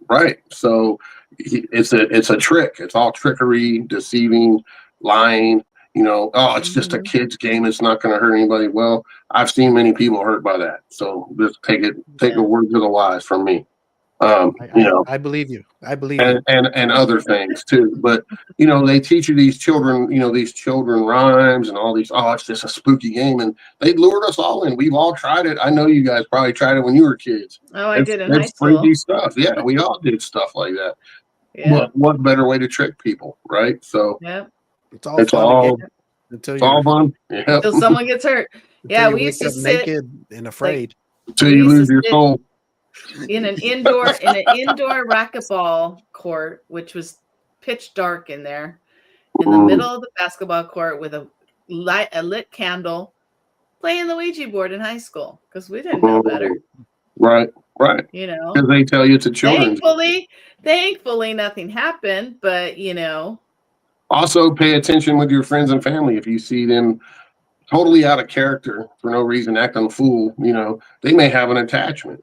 Right. So it's a trick. It's all trickery, deceiving, lying. You know, oh, it's just a kid's game. It's not going to hurt anybody. Well, I've seen many people hurt by that. So just take a word to the wise from me. You know, I believe you. I believe you. And other things too. But you know, they teach you these children, these children rhymes and all these. Oh, it's just a spooky game, and they lured us all in. We've all tried it. I know you guys probably tried it when you were kids. Oh, I did in high school. Freaky stuff. Yeah, we all did stuff like that. Yeah. But what better way to trick people, right? So it's all fun. Yeah. Until someone gets hurt. Yeah, we used to sit naked and afraid until you lose your soul. In an indoor racquetball court, which was pitch dark in there, in the middle of the basketball court with a lit candle, playing the Ouija board in high school because we didn't know better. Right. You know, because they tell you it's a children's. Thankfully, nothing happened. But you know, also pay attention with your friends and family if you see them totally out of character for no reason, acting a fool. You know, they may have an attachment.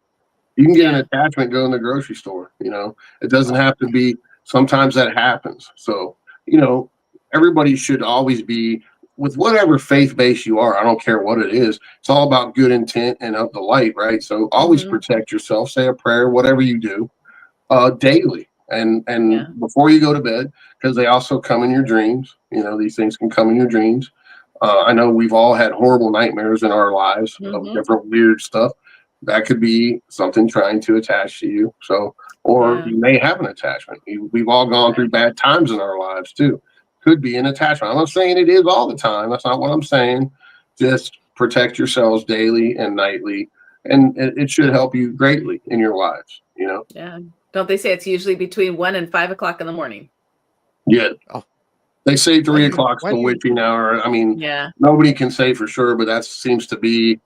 You can get an attachment, go in the grocery store. You know, it doesn't have to be. Sometimes that happens. So, you know, everybody should always be with whatever faith base you are. I don't care what it is. It's all about good intent and of the light, right? So always protect yourself. Say a prayer, whatever you do, daily, and before you go to bed, because they also come in your dreams. You know, these things can come in your dreams. I know we've all had horrible nightmares in our lives of different weird stuff. That could be something trying to attach to you. So, or you may have an attachment. We've all gone through bad times in our lives too. Could be an attachment. I'm not saying it is all the time. That's not what I'm saying. Just protect yourselves daily and nightly, and it should help you greatly in your lives. You know. Yeah. Don't they say it's usually between 1 and 5 o'clock in the morning? Yeah. Oh. They say 3 o'clock's the witching hour. I mean, nobody can say for sure, but that seems to be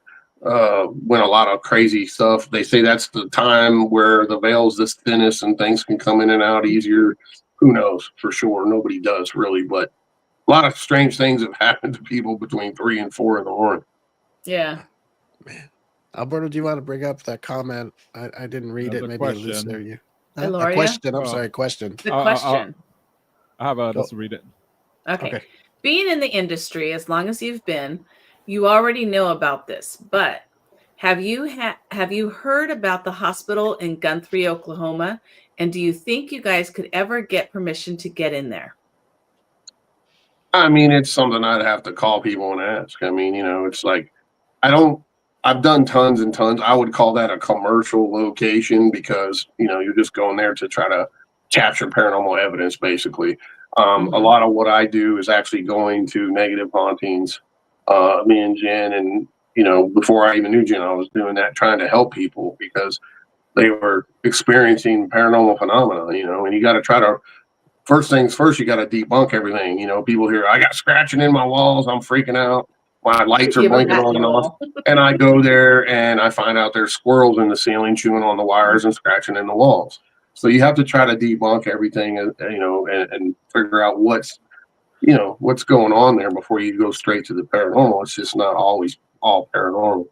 when a lot of crazy stuff. They say that's the time where the veil's this thinnest and things can come in and out easier. Who knows for sure? Nobody does really, but a lot of strange things have happened to people between 3 and 4 in the morning. Yeah. Man. Alberto, do you want to bring up that comment? I didn't read it. Maybe I lose there. You. A question. I'm sorry. Question. The question. Let's read it. Okay. Being in the industry as long as you've been, you already know about this, but have you heard about the hospital in Guthrie, Oklahoma? And do you think you guys could ever get permission to get in there? I mean, it's something I'd have to call people and ask. I mean, you know, it's like, I've done tons and tons. I would call that a commercial location because, you know, you're just going there to try to capture paranormal evidence, basically. A lot of what I do is actually going to negative hauntings. Me and Jen, and, you know, before I even knew Jen, I was doing that, trying to help people because they were experiencing paranormal phenomena, you know, and you got to try to, first things first, you got to debunk everything. You know, people hear, I got scratching in my walls. I'm freaking out. My lights are blinking on and off. And I go there and I find out there's squirrels in the ceiling chewing on the wires and scratching in the walls. So you have to try to debunk everything, you know, and figure out what's going on there before you go straight to the paranormal. It's just not always all paranormal.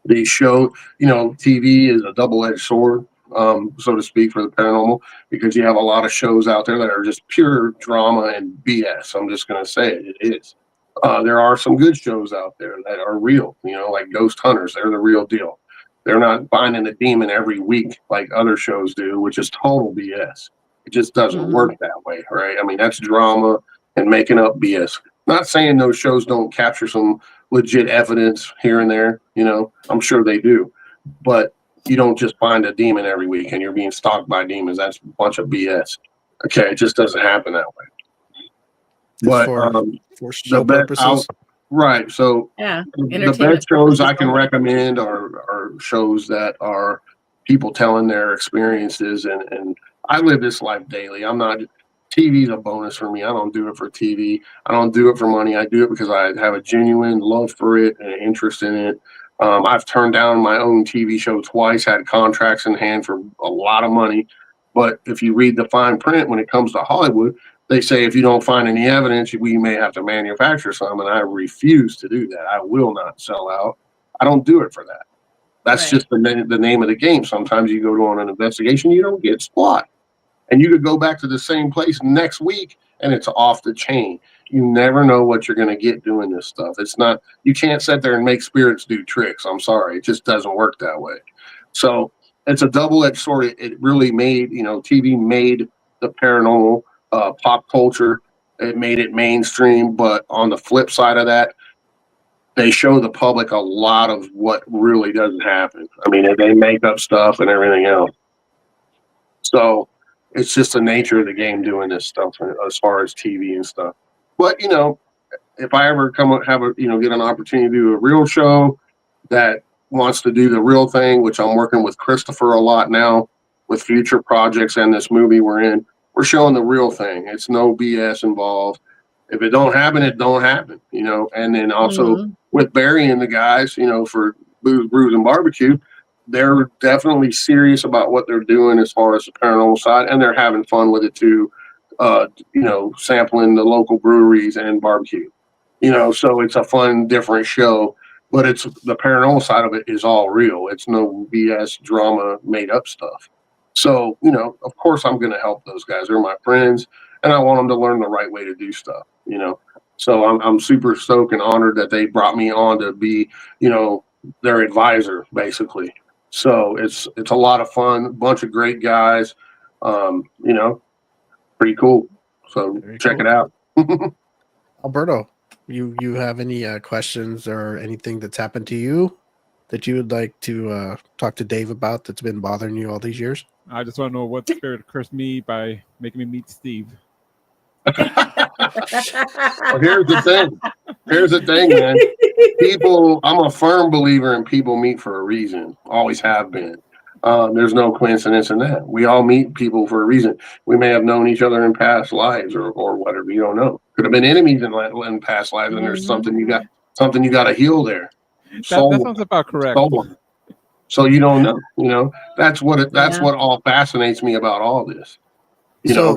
The show, you know, TV is a double-edged sword, so to speak, for the paranormal, because you have a lot of shows out there that are just pure drama and BS. I'm just going to say it is. There are some good shows out there that are real, you know, like Ghost Hunters. They're the real deal. They're not finding a demon every week like other shows do, which is total BS. It just doesn't work that way, right? I mean, that's drama and making up BS. Not saying those shows don't capture some legit evidence here and there. You know, I'm sure they do, but you don't just find a demon every week and you're being stalked by demons. That's a bunch of BS. Okay, it just doesn't happen that way. But for show purposes, right? So Yeah, the best shows I can recommend are shows that are people telling their experiences, and I live this life daily. I'm not. TV's a bonus for me. I don't do it for TV. I don't do it for money. I do it because I have a genuine love for it and interest in it. I've turned down my own TV show twice, had contracts in hand for a lot of money. But if you read the fine print when it comes to Hollywood, they say if you don't find any evidence, we may have to manufacture some. And I refuse to do that. I will not sell out. I don't do it for that. That's just the name of the game. Sometimes you go on an investigation, you don't get squat. And you could go back to the same place next week and it's off the chain. You never know what you're going to get doing this stuff. It's not, you can't sit there and make spirits do tricks. I'm sorry. It just doesn't work that way. So it's a double-edged sword. It really made, TV made the paranormal pop culture. It made it mainstream. But on the flip side of that, they show the public a lot of what really doesn't happen. I mean, they make up stuff and everything else. So it's just the nature of the game doing this stuff as far as TV and stuff. But, if I ever get an opportunity to do a real show that wants to do the real thing, which I'm working with Christopher a lot now with future projects and this movie we're in, we're showing the real thing. It's no BS involved. If it don't happen, it don't happen, and then also with Barry and the guys, for Booze, Brews, and Barbecue, they're definitely serious about what they're doing as far as the paranormal side, and they're having fun with it too, sampling the local breweries and barbecue, so it's a fun, different show, but it's the paranormal side of it is all real. It's no BS drama made up stuff. So, of course I'm going to help those guys. They're my friends and I want them to learn the right way to do stuff, so I'm super stoked and honored that they brought me on to be, their advisor basically. So it's a lot of fun, bunch of great guys, pretty cool. So check it out. Alberto, you have any questions or anything that's happened to you that you would like to talk to Dave about that's been bothering you all these years? I just want to know what spirit cursed me by making me meet Steve. Well, here's the thing, man. People, I'm a firm believer in people meet for a reason. Always have been. There's no coincidence in that. We all meet people for a reason. We may have known each other in past lives or whatever. You don't know. Could have been enemies in past lives, and there's something you got to heal there. That sounds about correct. So you don't know. That's what all fascinates me about all this.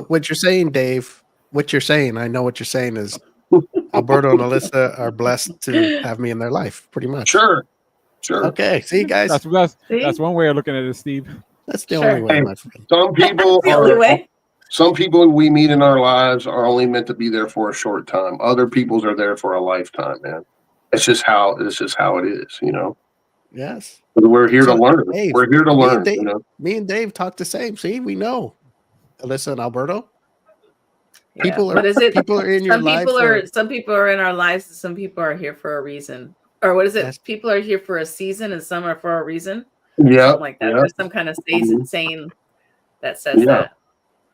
What you're saying, Dave, I know what you're saying is Alberto and Alyssa are blessed to have me in their life, pretty much. Sure. Okay, see, guys. That's one way of looking at it, Steve. That's the only way, my friend. Some people we meet in our lives are only meant to be there for a short time. Other people's are there for a lifetime, man. It's just how it is, Yes. We're here to learn. Dave, we're here to learn. Me and Dave talk the same. See, we know. Alyssa and Alberto. Yeah. People are in your life. Some people are in our lives, and some people are here for a reason. Or what is it? Yes. People are here for a season, and some are for a reason. Yeah, something like that. There's some kind of saying that says that.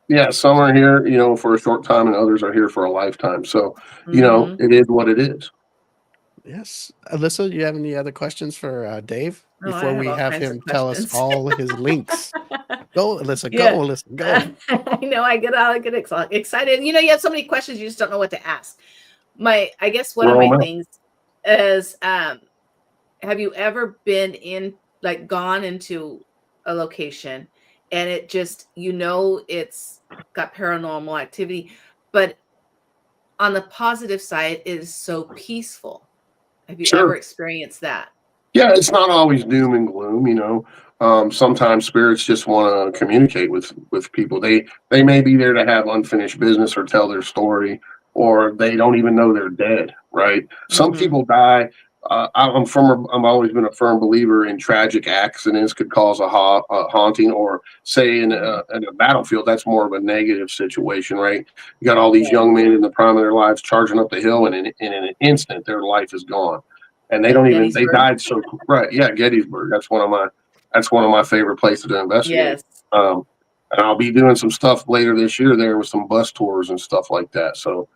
Yeah, some are here, for a short time, and others are here for a lifetime. So, it is what it is. Yes, Alyssa, do you have any other questions for Dave before we have him tell us all his links? Go, Alyssa. Go, Alyssa. Go. I know. I get excited. You have so many questions, you just don't know what to ask. I guess one of my things is, have you ever been gone into a location and it just, it's got paranormal activity, but on the positive side, it is so peaceful. Have you ever experienced that? Yeah, it's not always doom and gloom, sometimes spirits just want to communicate with people. They may be there to have unfinished business or tell their story, or they don't even know they're dead, right? Some people die. I've always been a firm believer in tragic accidents could cause a haunting, or say in a battlefield, that's more of a negative situation, right? You got all these young men in the prime of their lives charging up the hill, and in an instant, their life is gone. and they don't even, they died so, right. Yeah. Gettysburg. That's one of my favorite places to investigate. Yes. And I'll be doing some stuff later this year there with some bus tours and stuff like that. So,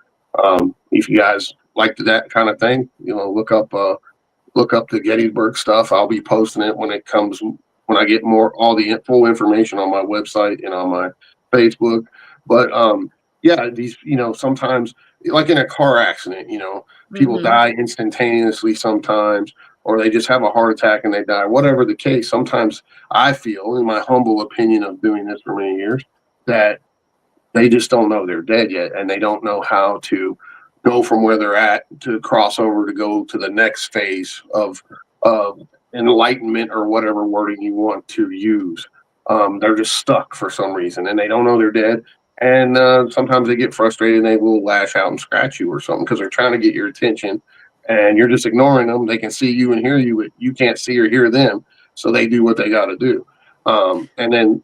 if you guys like that kind of thing, look up the Gettysburg stuff. I'll be posting it when I get all the full information on my website and on my Facebook. But, yeah, these, sometimes like in a car accident, people die instantaneously sometimes, or they just have a heart attack and they die, whatever the case. Sometimes I feel, in my humble opinion of doing this for many years, that they just don't know they're dead yet, and they don't know how to go from where they're at to cross over to go to the next phase of enlightenment, or whatever wording you want to use. They're just stuck for some reason, and they don't know they're dead. And sometimes they get frustrated and they will lash out and scratch you or something because they're trying to get your attention, and you're just ignoring them. They can see you and hear you, but you can't see or hear them. So they do what they got to do. And then,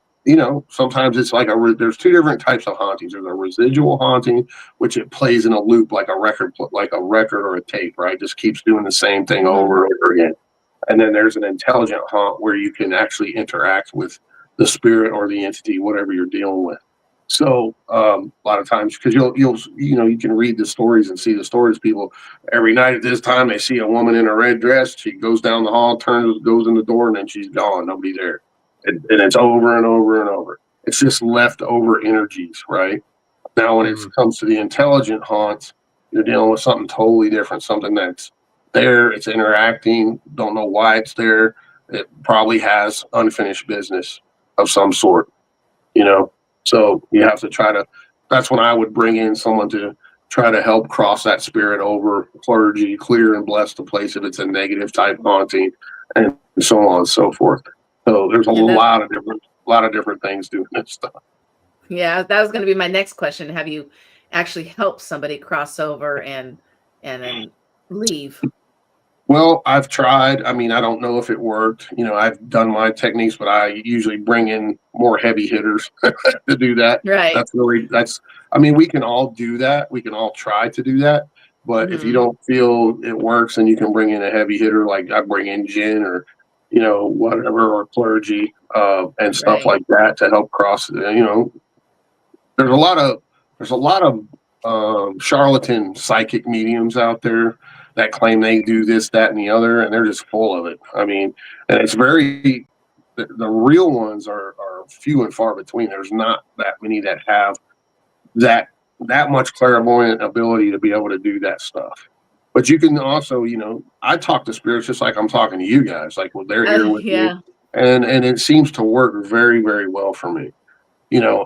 sometimes it's like there's two different types of hauntings. There's a residual haunting, which it plays in a loop like a record or a tape, right? Just keeps doing the same thing over and over again. And then there's an intelligent haunt where you can actually interact with the spirit or the entity, whatever you're dealing with. So a lot of times, because you can read the stories and see the stories. People every night at this time, they see a woman in a red dress. She goes down the hall, goes in the door, and then she's gone. Nobody there, and it's over and over and over. It's just leftover energies, right? Now, when it comes to the intelligent haunts, you're dealing with something totally different. Something that's there, it's interacting. Don't know why it's there. It probably has unfinished business of some sort, So you have to that's when I would bring in someone to try to help cross that spirit over, clergy, clear and bless the place if it's a negative type haunting, and so on and so forth. So there's a lot of different things doing this stuff. Yeah, that was going to be my next question. Have you actually helped somebody cross over and then leave? Well, I've tried. I mean, I don't know if it worked. I've done my techniques, but I usually bring in more heavy hitters to do that. Right. We can all do that. We can all try to do that. But if you don't feel it works, then you can bring in a heavy hitter, like I bring in Jinn or, whatever, or clergy and stuff like that to help cross. There's a lot of charlatan psychic mediums out there that claim they do this, that, and the other, and they're just full of it. I mean, and it's the real ones are few and far between. There's not that many that have that much clairvoyant ability to be able to do that stuff. But you can also, I talk to spirits just like I'm talking to you guys. Like, well, they're here with me, and it seems to work very, very well for me.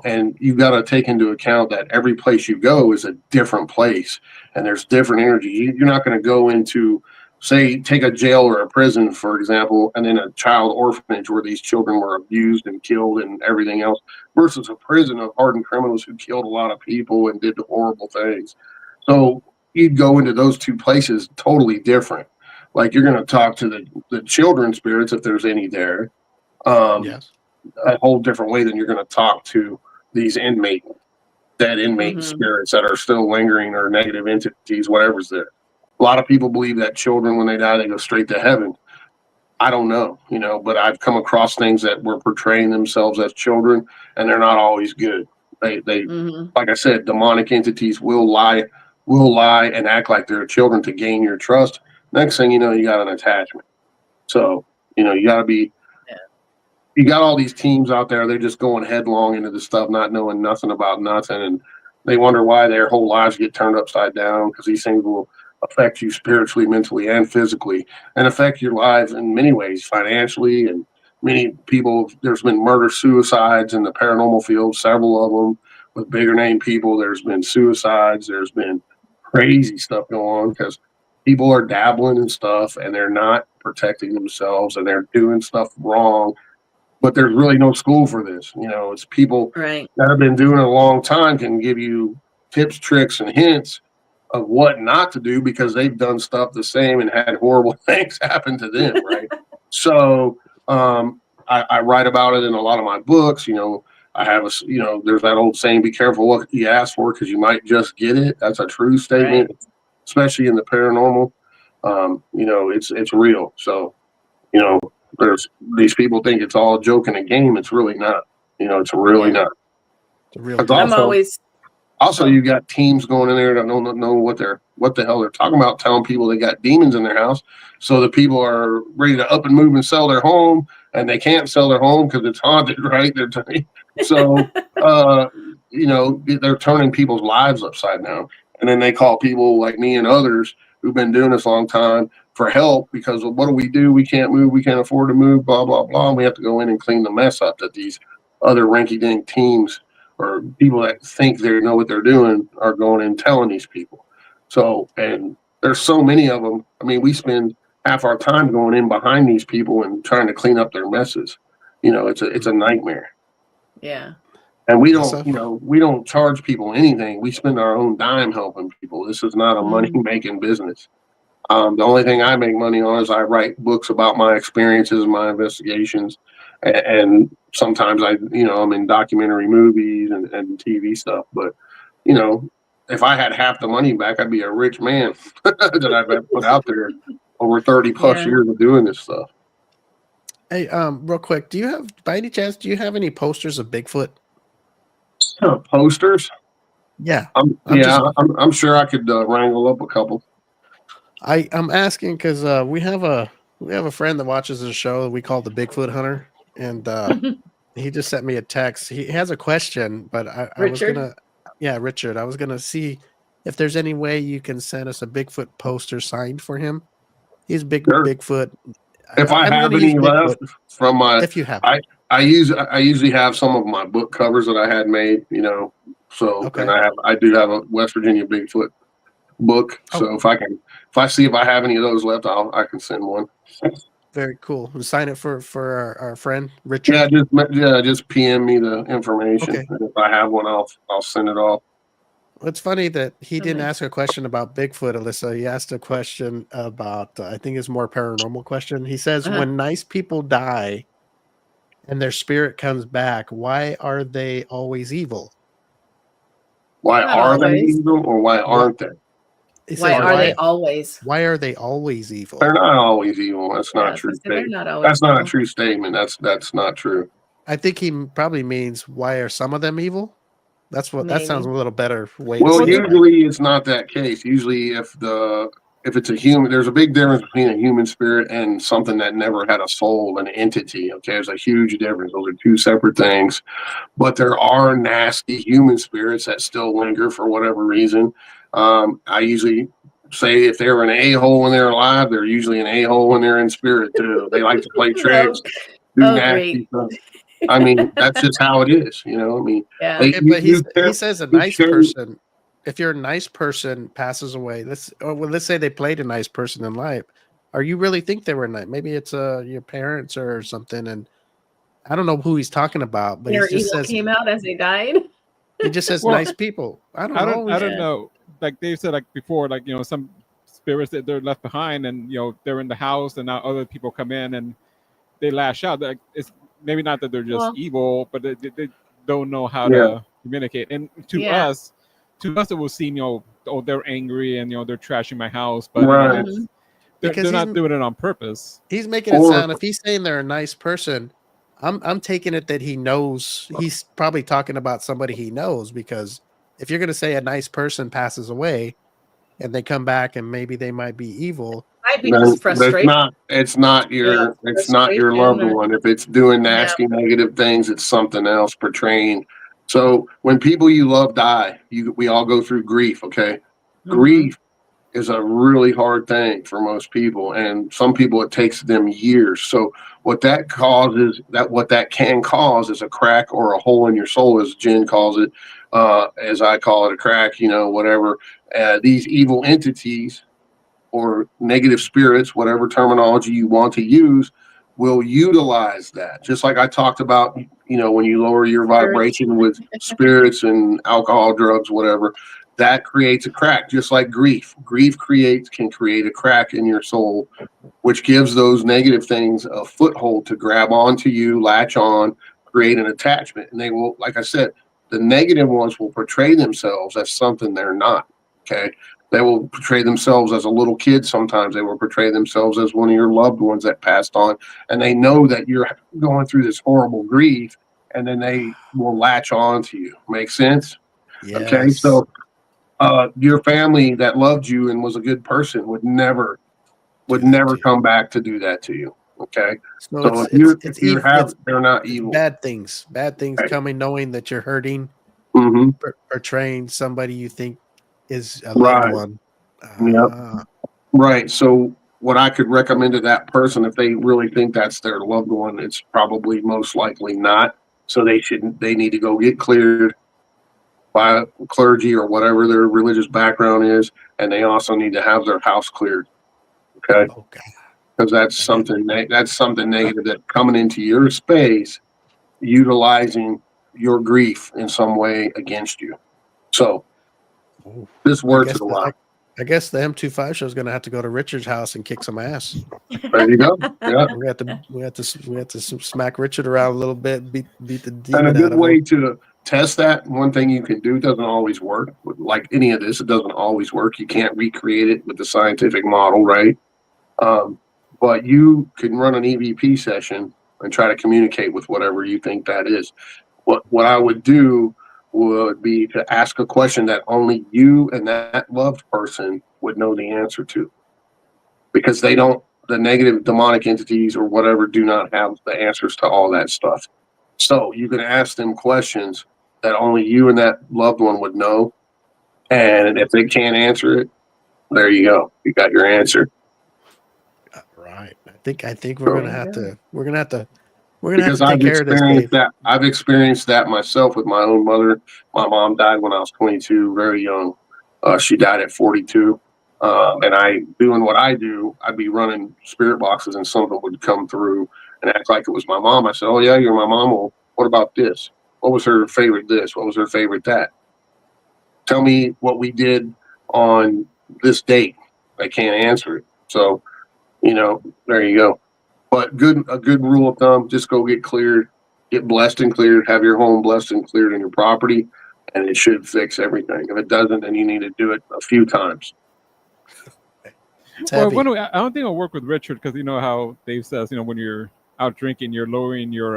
And you've got to take into account that every place you go is a different place, and there's different energy. You're not going to go into, say, take a jail or a prison, for example, and then a child orphanage where these children were abused and killed and everything else, versus a prison of hardened criminals who killed a lot of people and did horrible things. So you'd go into those two places totally different. Like, you're going to talk to the children spirits, if there's any there. Yes. A whole different way than you're going to talk to these dead inmate spirits that are still lingering, or negative entities, whatever's there. A lot of people believe that children, when they die, they go straight to heaven. I don't know, but I've come across things that were portraying themselves as children, and they're not always good. They like I said, demonic entities will lie and act like they're children to gain your trust. Next thing you know, you got an attachment. So, you got to be. You got all these teams out there, they're just going headlong into the stuff, not knowing nothing about nothing. And they wonder why their whole lives get turned upside down, because these things will affect you spiritually, mentally, and physically, and affect your lives in many ways, financially. And many people, there's been murder suicides in the paranormal field, several of them with bigger name people. There's been suicides. There's been crazy stuff going on because people are dabbling in stuff and they're not protecting themselves and they're doing stuff wrong. But there's really no school for this. It's people that have been doing it a long time can give you tips, tricks, and hints of what not to do because they've done stuff the same and had horrible things happen to them, right? So I write about it in a lot of my books. I have there's that old saying, be careful what you ask for because you might just get it. That's a true statement, especially in the paranormal. It's real. So, there's these people think it's all a joke and a game. It's really not. It's really not. It's a real. Because I'm always. also, you got teams going in there that don't know what the hell they're talking about, telling people they got demons in their house. So the people are ready to up and move and sell their home, and they can't sell their home because it's haunted, right? They're turning people's lives upside down. And then they call people like me and others who've been doing this a long time for help because what do? We can't move. We can't afford to move, blah, blah, blah. And we have to go in and clean the mess up that these other rinky-dink teams or people that think they know what they're doing are going and telling these people. So, and there's so many of them. I mean, we spend half our time going in behind these people and trying to clean up their messes. It's a nightmare. Yeah. And we don't charge people anything. We spend our own dime helping people. This is not a money-making business. The only thing I make money on is I write books about my experiences and my investigations. And sometimes I'm in documentary movies and TV stuff. But, if I had half the money back, I'd be a rich man that I've put out there over 30 plus years of doing this stuff. Hey, real quick, by any chance, do you have any posters of Bigfoot? Posters? Yeah. I'm sure I could wrangle up a couple. I'm asking because we have a friend that watches the show that we call the Bigfoot Hunter, and he just sent me a text. He has a question, but I was gonna, Richard. I was gonna see if there's any way you can send us a Bigfoot poster signed for him. He's Bigfoot. If I have any left from my, if you have, I usually have some of my book covers that I had made, So okay. And I do have a West Virginia Bigfoot book. Oh. So if I see if I have any of those left, I can send one. Very cool. We'll sign it for our friend Richard. Just PM me the information. Okay. And if I have one, I'll send it off. It's funny that he didn't ask a question about Bigfoot, Alyssa. He asked a question about, I think it's more paranormal question. He says, when nice people die and their spirit comes back, why are they always evil? Why are they evil or why aren't they? Why are they always? Why are they always evil? They're not always evil. That's not true. That's not a true statement. That's not true. I think he probably means why are some of them evil? That sounds a little better way. Well, usually it's not that case. Usually, if it's a human, there's a big difference between a human spirit and something that never had a soul, an entity. Okay, there's a huge difference. Those are two separate things. But there are nasty human spirits that still linger for whatever reason. I usually say if they're an a-hole when they're alive, they're usually an a-hole when they're in spirit too. They like to play tricks, do nasty stuff. I mean, that's just how it is, I mean, but he says a nice person. If you're a nice person passes away, let's say they played a nice person in life. Or you really think they were nice? Maybe it's your parents or something, and I don't know who he's talking about. But their he just evil says came out as they died. He just says nice people. I don't know. Like Dave said, like before, like some spirits that they're left behind, and they're in the house, and now other people come in and they lash out. Like it's maybe not that they're just evil, but they don't know how to communicate. And to us, it will seem they're angry and they're trashing my house, but they're not doing it on purpose. He's making it sound, if he's saying they're a nice person, I'm taking it that he knows. He's probably talking about somebody he knows, because if you're going to say a nice person passes away and they come back and maybe they might be evil, might be just frustration. It's not your loved one. If it's doing nasty negative things, it's something else portraying. So when people you love die, we all go through grief. Okay, grief is a really hard thing for most people, and some people it takes them years. So what that can cause is a crack or a hole in your soul, as Jen calls it, as I call it, a crack. Whatever. These evil entities or negative spirits, whatever terminology you want to use, will utilize that. Just like I talked about, when you lower your vibration with spirits and alcohol, drugs, whatever, that creates a crack. Just like grief. Grief can create a crack in your soul, which gives those negative things a foothold to grab onto you, latch on, create an attachment. And they will, like I said, the negative ones will portray themselves as something they're not. Okay. They will portray themselves as a little kid. Sometimes they will portray themselves as one of your loved ones that passed on, and they know that you're going through this horrible grief, and then they will latch on to you. Make sense? Yes. Okay, so your family that loved you and was a good person would never come back to do that to you. Okay, so they're not evil. Bad things coming, knowing that you're hurting, portraying somebody you think is a loved one. Right. So what I could recommend to that person, if they really think that's their loved one, it's probably most likely not. So they need to go get cleared by clergy or whatever their religious background is, and they also need to have their house cleared. Okay. Because that's something negative that coming into your space, utilizing your grief in some way against you. So this works a lot. I guess the M25 show is going to have to go to Richard's house and kick some ass. There you go. Yeah, we have to smack Richard around a little bit, beat the demon. And a good way to test that. One thing you can do, doesn't always work. Like any of this, it doesn't always work. You can't recreate it with the scientific model, right? But you can run an EVP session and try to communicate with whatever you think that is. What I would do would be to ask a question that only you and that loved person would know the answer to, because the negative demonic entities or whatever do not have the answers to all that stuff. So you can ask them questions that only you and that loved one would know, and if they can't answer it, there you go, you got your answer. Right. I think we're gonna have to because I've experienced that myself with my own mother. My mom died when I was 22, very young. She died at 42. And I, doing what I do, I'd be running spirit boxes and something would come through and act like it was my mom. I said, "Oh yeah, you're my mom. Well, what about this? What was her favorite this? What was her favorite that? Tell me what we did on this date." I can't answer it. So, there you go. But a good rule of thumb, just go get cleared, get blessed and cleared, have your home blessed and cleared in your property, and it should fix everything. If it doesn't, then you need to do it a few times. Well, I don't think it'll work with Richard, because you know how Dave says, when you're out drinking, you're lowering your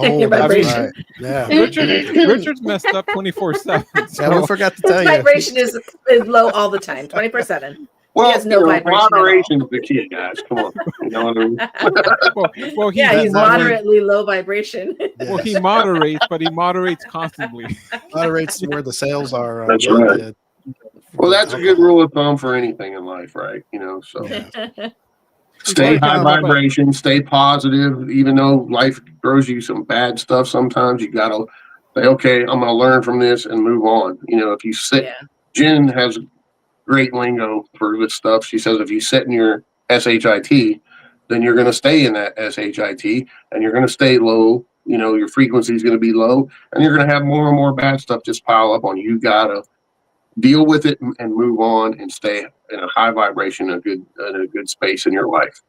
your vibration. Right. Yeah. Richard's messed up 24/7. So. Yeah, we forgot to tell His vibration is low all the time, 24/7. Well, he has no vibration moderation is the key, guys. Come on. You know what I mean? well, he's moderately low vibration. Well, he moderates, but he moderates constantly. Moderates where the sales are. That's right. Well, that's a good rule of thumb for anything in life, right? So stay high vibration, stay positive. Even though life throws you some bad stuff, sometimes you gotta say, "Okay, I'm gonna learn from this and move on." If you sit, Jen has great lingo for this stuff. She says if you sit in your SHIT, then you're going to stay in that SHIT and you're going to stay low. Your frequency is going to be low and you're going to have more and more bad stuff just pile up on you. You got to deal with it and move on and stay in a high vibration, in a good space in your life.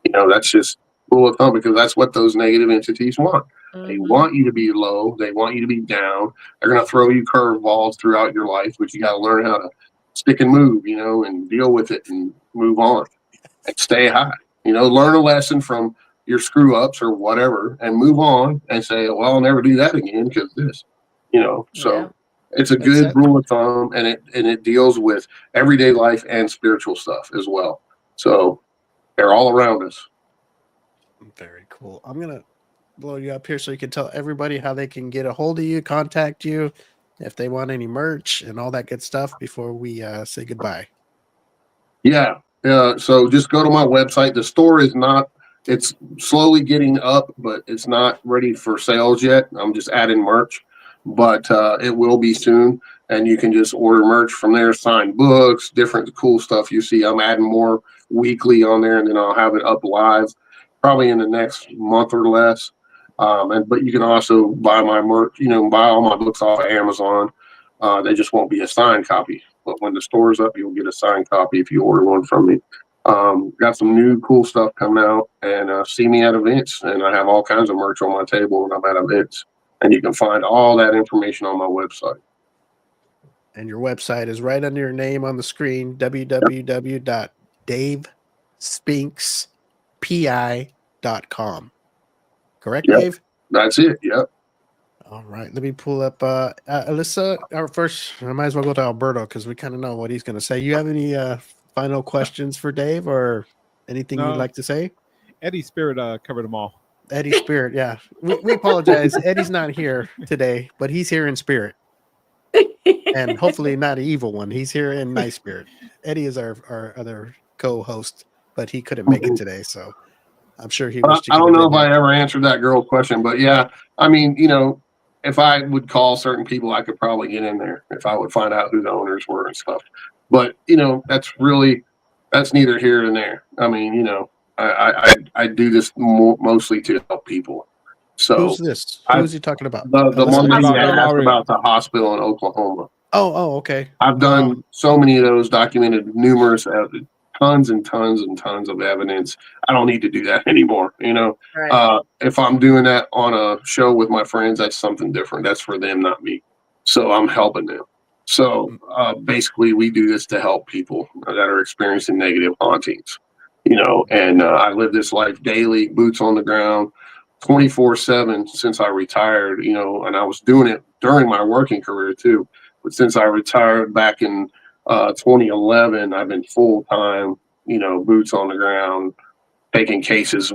That's just rule of thumb, because that's what those negative entities want. Mm-hmm. They want you to be low. They want you to be down. They're going to throw you curveballs throughout your life, but you got to learn how to stick and move, and deal with it and move on and stay high. Learn a lesson from your screw ups or whatever and move on and say, "Well, I'll never do that again because this," So it's a good rule of thumb, and it deals with everyday life and spiritual stuff as well. So they're all around us. Very cool. I'm gonna blow you up here so you can tell everybody how they can get a hold of you, contact you, if they want any merch and all that good stuff before we say goodbye. Yeah. So just go to my website. The store it's slowly getting up, but it's not ready for sales yet. I'm just adding merch, but it will be soon. And you can just order merch from there, signed books, different cool stuff you see. I'm adding more weekly on there, and then I'll have it up live probably in the next month or less. But you can also buy my merch, buy all my books off of Amazon. They just won't be a signed copy. But when the store's up, you'll get a signed copy if you order one from me. Got some new cool stuff coming out, and see me at events. And I have all kinds of merch on my table when I'm at events. And you can find all that information on my website. And your website is right under your name on the screen, www.davespinkspi.com. Correct, Yep. Dave? That's it. Yep. All right. Let me pull up Alyssa. Our first, I might as well go to Alberto because we kind of know what he's going to say. You have any final questions for Dave or anything you'd like to say? Eddie Spirit covered them all. Eddie Spirit, yeah. We apologize. Eddie's not here today, but he's here in spirit. And hopefully not an evil one. He's here in nice spirit. Eddie is our other co-host, but he couldn't make it today, so I'm sure he wished he I could don't have know been if here. I ever answered that girl question, but yeah, I mean, if I would call certain people, I could probably get in there if I would find out who the owners were and stuff. But that's neither here nor there. I mean, I do this mostly to help people. So Who's this? Who is he talking about? the one that you asked Hospital. about the hospital in Oklahoma. Oh, okay. I've done so many of those, documented numerous, tons and tons and tons of evidence. I don't need to do that anymore. Right. If I'm doing that on a show with my friends, that's something different. That's for them, not me. So I'm helping them. So basically, we do this to help people that are experiencing negative hauntings. And I live this life daily, boots on the ground, 24/7 since I retired. And I was doing it during my working career too. But since I retired back in 2011, I've been full time, boots on the ground, taking cases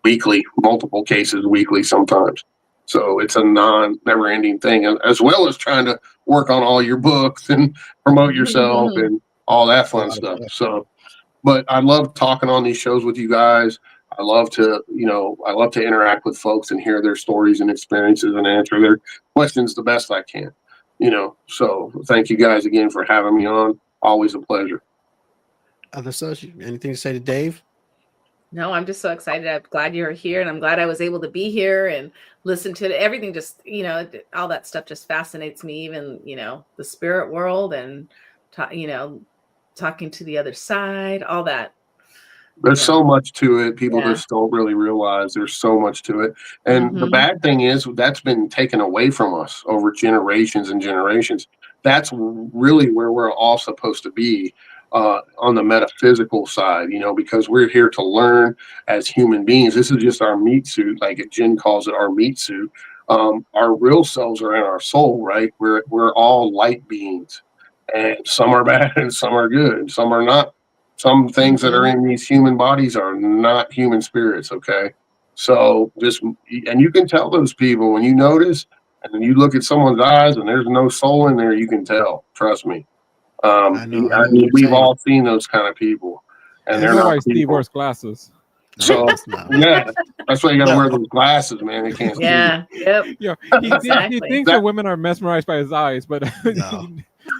weekly, multiple cases weekly sometimes. So it's a never ending thing, as well as trying to work on all your books and promote yourself and all that fun stuff. So, but I love talking on these shows with you guys. I love to interact with folks and hear their stories and experiences and answer their questions the best I can. So thank you guys again for having me on. Always a pleasure. Anything to say to Dave? No, I'm just so excited. I'm glad you're here, and I'm glad I was able to be here and listen to everything. Just, all that stuff just fascinates me, even, the spirit world and, talking to the other side, all that. There's so much to it. People just don't really realize there's so much to it. And the bad thing is that's been taken away from us over generations and generations. That's really where we're all supposed to be on the metaphysical side, because we're here to learn as human beings. This is just our meat suit, like Jen calls it, our meat suit. Our real selves are in our soul, right? We're all light beings, and some are bad and some are good and some are not. Some things that are in these human bodies are not human spirits, okay? So and you can tell those people when you notice, and then you look at someone's eyes and there's no soul in there, you can tell. Trust me. I mean, we've all seen those kind of people, and they're not why Steve people. wears glasses. So yeah, that's why you got to wear those glasses, man. They can't see. Yeah. Yep. He thinks that women are mesmerized by his eyes, but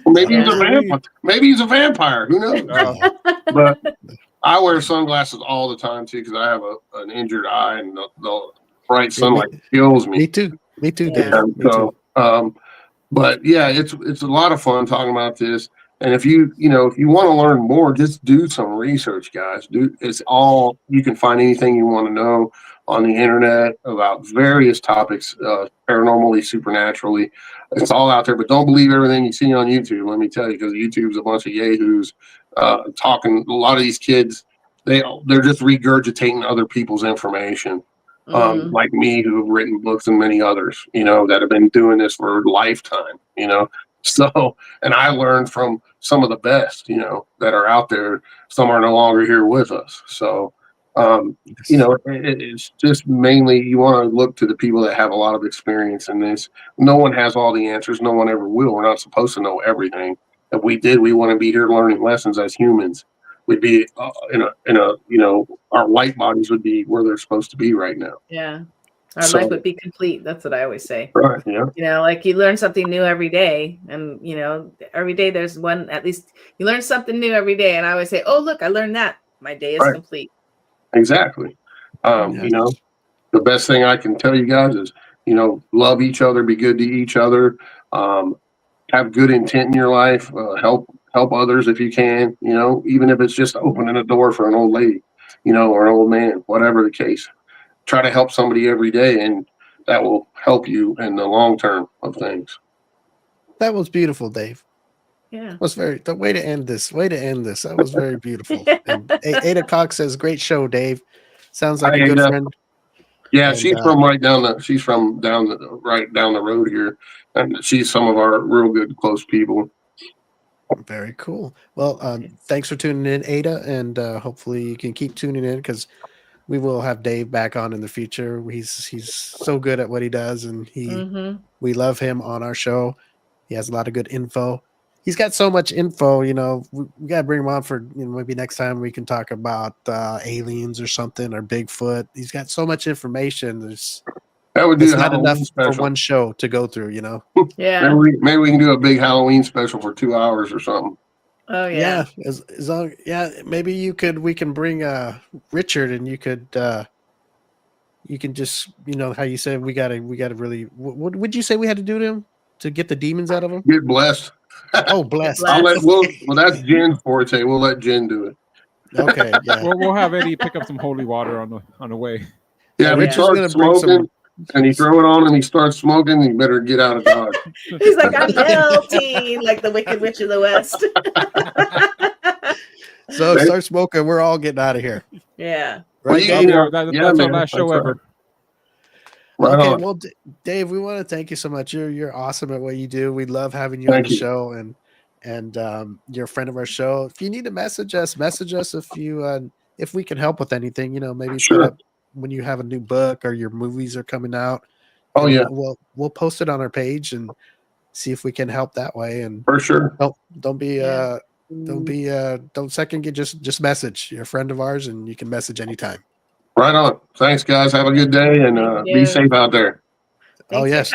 Well, maybe he's a vampire. Maybe he's a vampire. Who knows? But I wear sunglasses all the time too because I have an injured eye, and the bright sunlight kills me. Me too, Dave. But yeah, it's a lot of fun talking about this. And if you want to learn more, just do some research, guys. You can find anything you want to know on the internet about various topics, paranormally, supernaturally. It's all out there, but don't believe everything you see on YouTube. Let me tell you, because YouTube's a bunch of yahoos talking. A lot of these kids, they're just regurgitating other people's information. Like me, who have written books, and many others, that have been doing this for a lifetime, So, and I learned from some of the best, that are out there. Some are no longer here with us. So, it's just mainly you want to look to the people that have a lot of experience in this. No one has all the answers. No one ever will. We're not supposed to know everything. If we did, we want to be here learning lessons as humans. We'd be our light bodies would be where they're supposed to be right now. Yeah. Our life would be complete. That's what I always say. Right. Yeah. Like you learn something new every day. And, every day there's one, at least you learn something new every day. And I always say, oh, look, I learned that. My day is complete. Exactly. The best thing I can tell you guys is, love each other, be good to each other, have good intent in your life, help others if you can, even if it's just opening a door for an old lady, or an old man, whatever the case. Try to help somebody every day, and that will help you in the long term of things. That was beautiful, Dave. Yeah. Was very the way to end this. Way to end this. That was very beautiful. And Ada Cox says, "Great show, Dave. Sounds like Hi, a good Ada. friend." Yeah, And, she's from right down the road here, and she's some of our real good close people. Very cool. Well, thanks for tuning in, Ada, and hopefully you can keep tuning in because we will have Dave back on in the future. He's so good at what he does, and we love him on our show. He has a lot of good info. He's got so much info, we got to bring him on for maybe next time we can talk about aliens or something or Bigfoot. He's got so much information. That would be It's a not Halloween enough special. for one show to go through, Yeah. Maybe we can do a big Halloween special for 2 hours or something. Oh yeah. As long, maybe we can bring Richard, and you can just how you said we gotta really, what would you say we had to do to him to get the demons out of him? Get blessed. Oh, blessed. Well, that's Jen's forte. We'll let Jen do it. Okay, yeah. We'll have Eddie pick up some holy water on the way. Yeah, if he starts smoking and you throw it on and he starts smoking, you better get out of Dodge. He's like, I'm melting, like the Wicked Witch of the West. So start smoking. We're all getting out of here. Yeah. Right. That's our last show ever. Right okay, on. well, Dave, we want to thank you so much. You're awesome at what you do. We love having you on the show, and you're a friend of our show. If you need to message us if we can help with anything. Maybe put up when you have a new book or your movies are coming out. Oh yeah, we'll post it on our page and see if we can help that way. And for sure, don't second get just message. You're a friend of ours, and you can message anytime. Right on. Thanks, guys. Have a good day, and be safe out there. Thanks yes,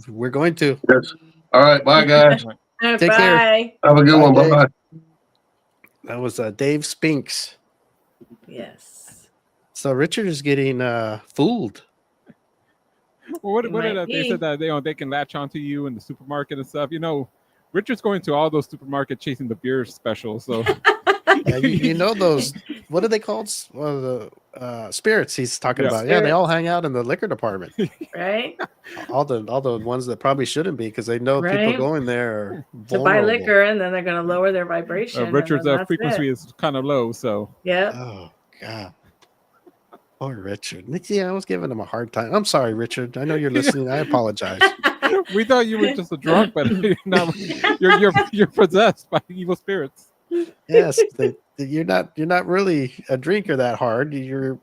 we're going to. Yes. All right. Bye, guys. Take care. Have a good one. Bye bye. That was Dave Spinks. Yes. So Richard is getting fooled. Well, what they said that they can latch onto you in the supermarket and stuff. Richard's going to all those supermarkets chasing the beer specials. So those. What are they called? The spirits he's talking about. Spirits. Yeah, they all hang out in the liquor department. Right. all the ones that probably shouldn't be because they know people going there are to buy liquor, and then they're going to lower their vibration. Richard's frequency is kind of low, so yeah. Oh God. Poor Richard. Yeah, I was giving him a hard time. I'm sorry, Richard. I know you're listening. I apologize. We thought you were just a drunk, but you're possessed by evil spirits. Yes, you're not really a drinker that hard. You're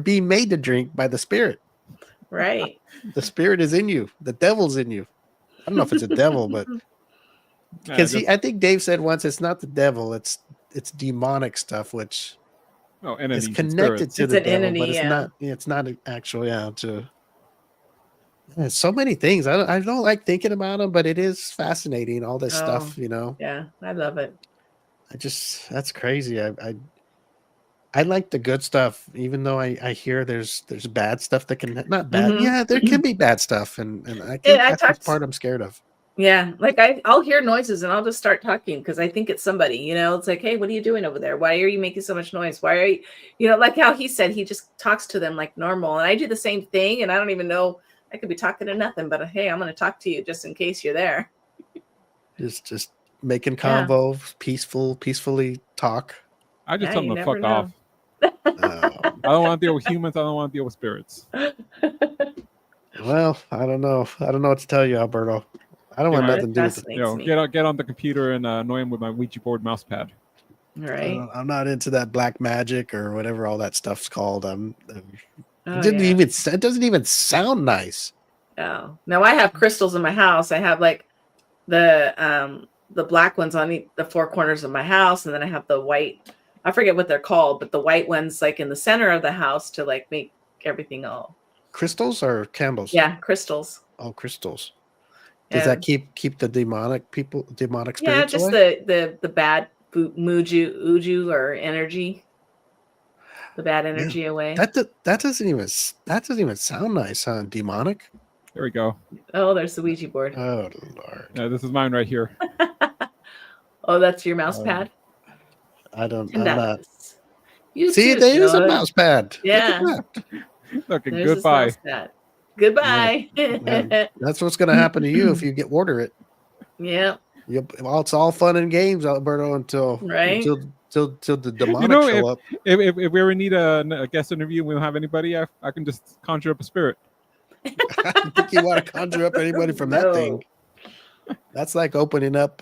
being made to drink by the spirit. Right. The spirit is in you. The devil's in you. I don't know if it's a devil, but because I think Dave said once it's not the devil, it's demonic stuff, which is connected to the devil, but it's not. It's not an actual. So many things. I don't like thinking about them, but it is fascinating. All this stuff, Yeah, I love it. That's crazy. I like the good stuff, even though I hear there's bad stuff that can not bad. Mm-hmm. Yeah, there can be bad stuff, and I think that's the part I'm scared of. Yeah, like I'll hear noises and I'll just start talking because I think it's somebody. It's like, hey, what are you doing over there? Why are you making so much noise? Why are you, like how he said he just talks to them like normal, and I do the same thing, and I don't even know. I could be talking to nothing, but hey, I'm going to talk to you just in case you're there. Just making convo, peacefully talk. I just tell them to fuck off. I don't want to deal with humans. I don't want to deal with spirits. Well, I don't know. I don't know what to tell you, Alberto. I don't want nothing to do with it. Get on the computer and annoy him with my Ouija board mouse pad. Right. I'm not into that black magic or whatever all that stuff's called. It doesn't even sound nice. Oh, now I have crystals in my house. I have like the black ones on the four corners of my house, and then I have the white. I forget what they're called, but the white ones like in the center of the house to like make everything all. Crystals or candles? Yeah, crystals. Oh, crystals. Does that keep the demonic spirits away? Yeah, just the bad uju or energy. The bad energy away. That doesn't even sound nice, huh? Demonic. There we go. Oh, there's the Ouija board. Oh Lord. Yeah, this is mine right here. Oh, that's your mouse pad. I'm not. See, there is a mouse pad. Yeah. Okay, goodbye. Goodbye. Yeah, that's what's going to happen to you if you order it. Yeah. Yep. Well, it's all fun and games, Alberto, until the demonic show up. If we ever need a guest interview and we don't have anybody, I can just conjure up a spirit. I don't think you want to conjure up anybody from that thing. That's like opening up.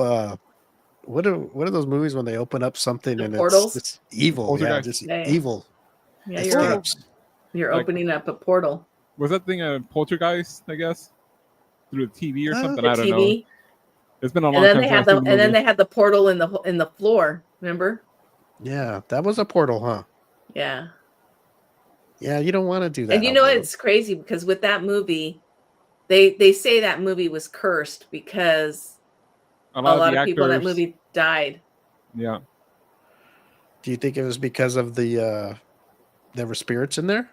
What are those movies when they open up something and it's evil? Yeah, just evil. Yeah, you're opening up a portal. Was that thing a poltergeist? I guess through the TV or something. I don't know. It's been a long time. And then they had the portal in the floor. Remember? Yeah, that was a portal, huh? Yeah. Yeah, you don't want to do that. And you know it's crazy because with that movie, they say that movie was cursed because a lot of people in that movie died. Yeah. Do you think it was because of there were spirits in there?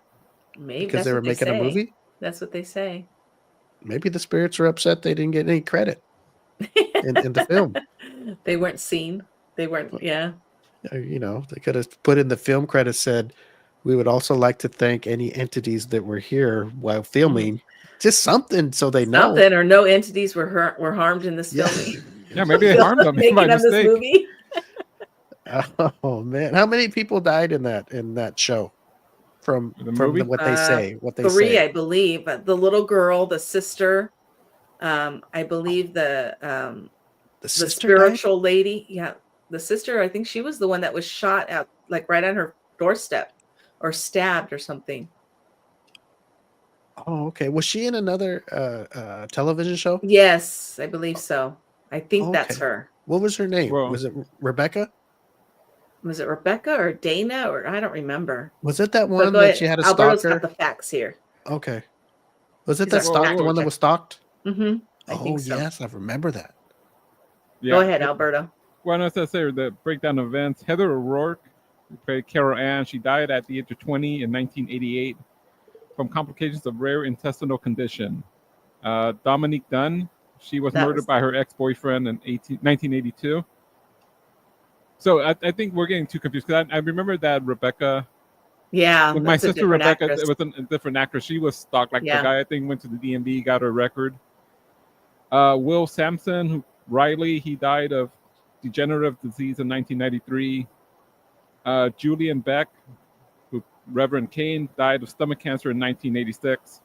Maybe because they were making a movie. That's what they say. Maybe the spirits were upset they didn't get any credit in the film. They weren't seen. They weren't. Yeah. You know, they could have put in the film credits said, "We would also like to thank any entities that were here while filming." Just something so they know. Something or no entities were harmed in this filming. Yeah, maybe they harmed them by mistake. This movie. Oh man, how many people died in that show? From what they say, three, I believe. The little girl, the sister, I believe the spiritual lady. Yeah, the sister. I think she was the one that was shot out, like right on her doorstep, or stabbed or something. Oh, okay. Was she in another television show? Yes, I believe so. I think that's her. What was her name? Was it Rebecca? Was it Rebecca or Dana or I don't remember. Was it that one that she had a stalker? Alberto's got the facts here. Okay. Was it the one that was stalked? Mm-hmm. I think so. Yes, I remember that. Yeah. Go ahead, Alberto. Well, I say the breakdown of events. Heather O'Rourke, who played Carol Ann, she died at the age of 20 in 1988 from complications of rare intestinal condition. Dominique Dunn, she was murdered by her ex-boyfriend in 1982. So I think we're getting too confused because I remember that Rebecca. Yeah, my sister Rebecca, it was a different actress. She was stalked. Like the guy I think went to the DMV, got her record. Will Sampson, Riley, he died of degenerative disease in 1993. Julian Beck, Reverend Kane, died of stomach cancer in 1986.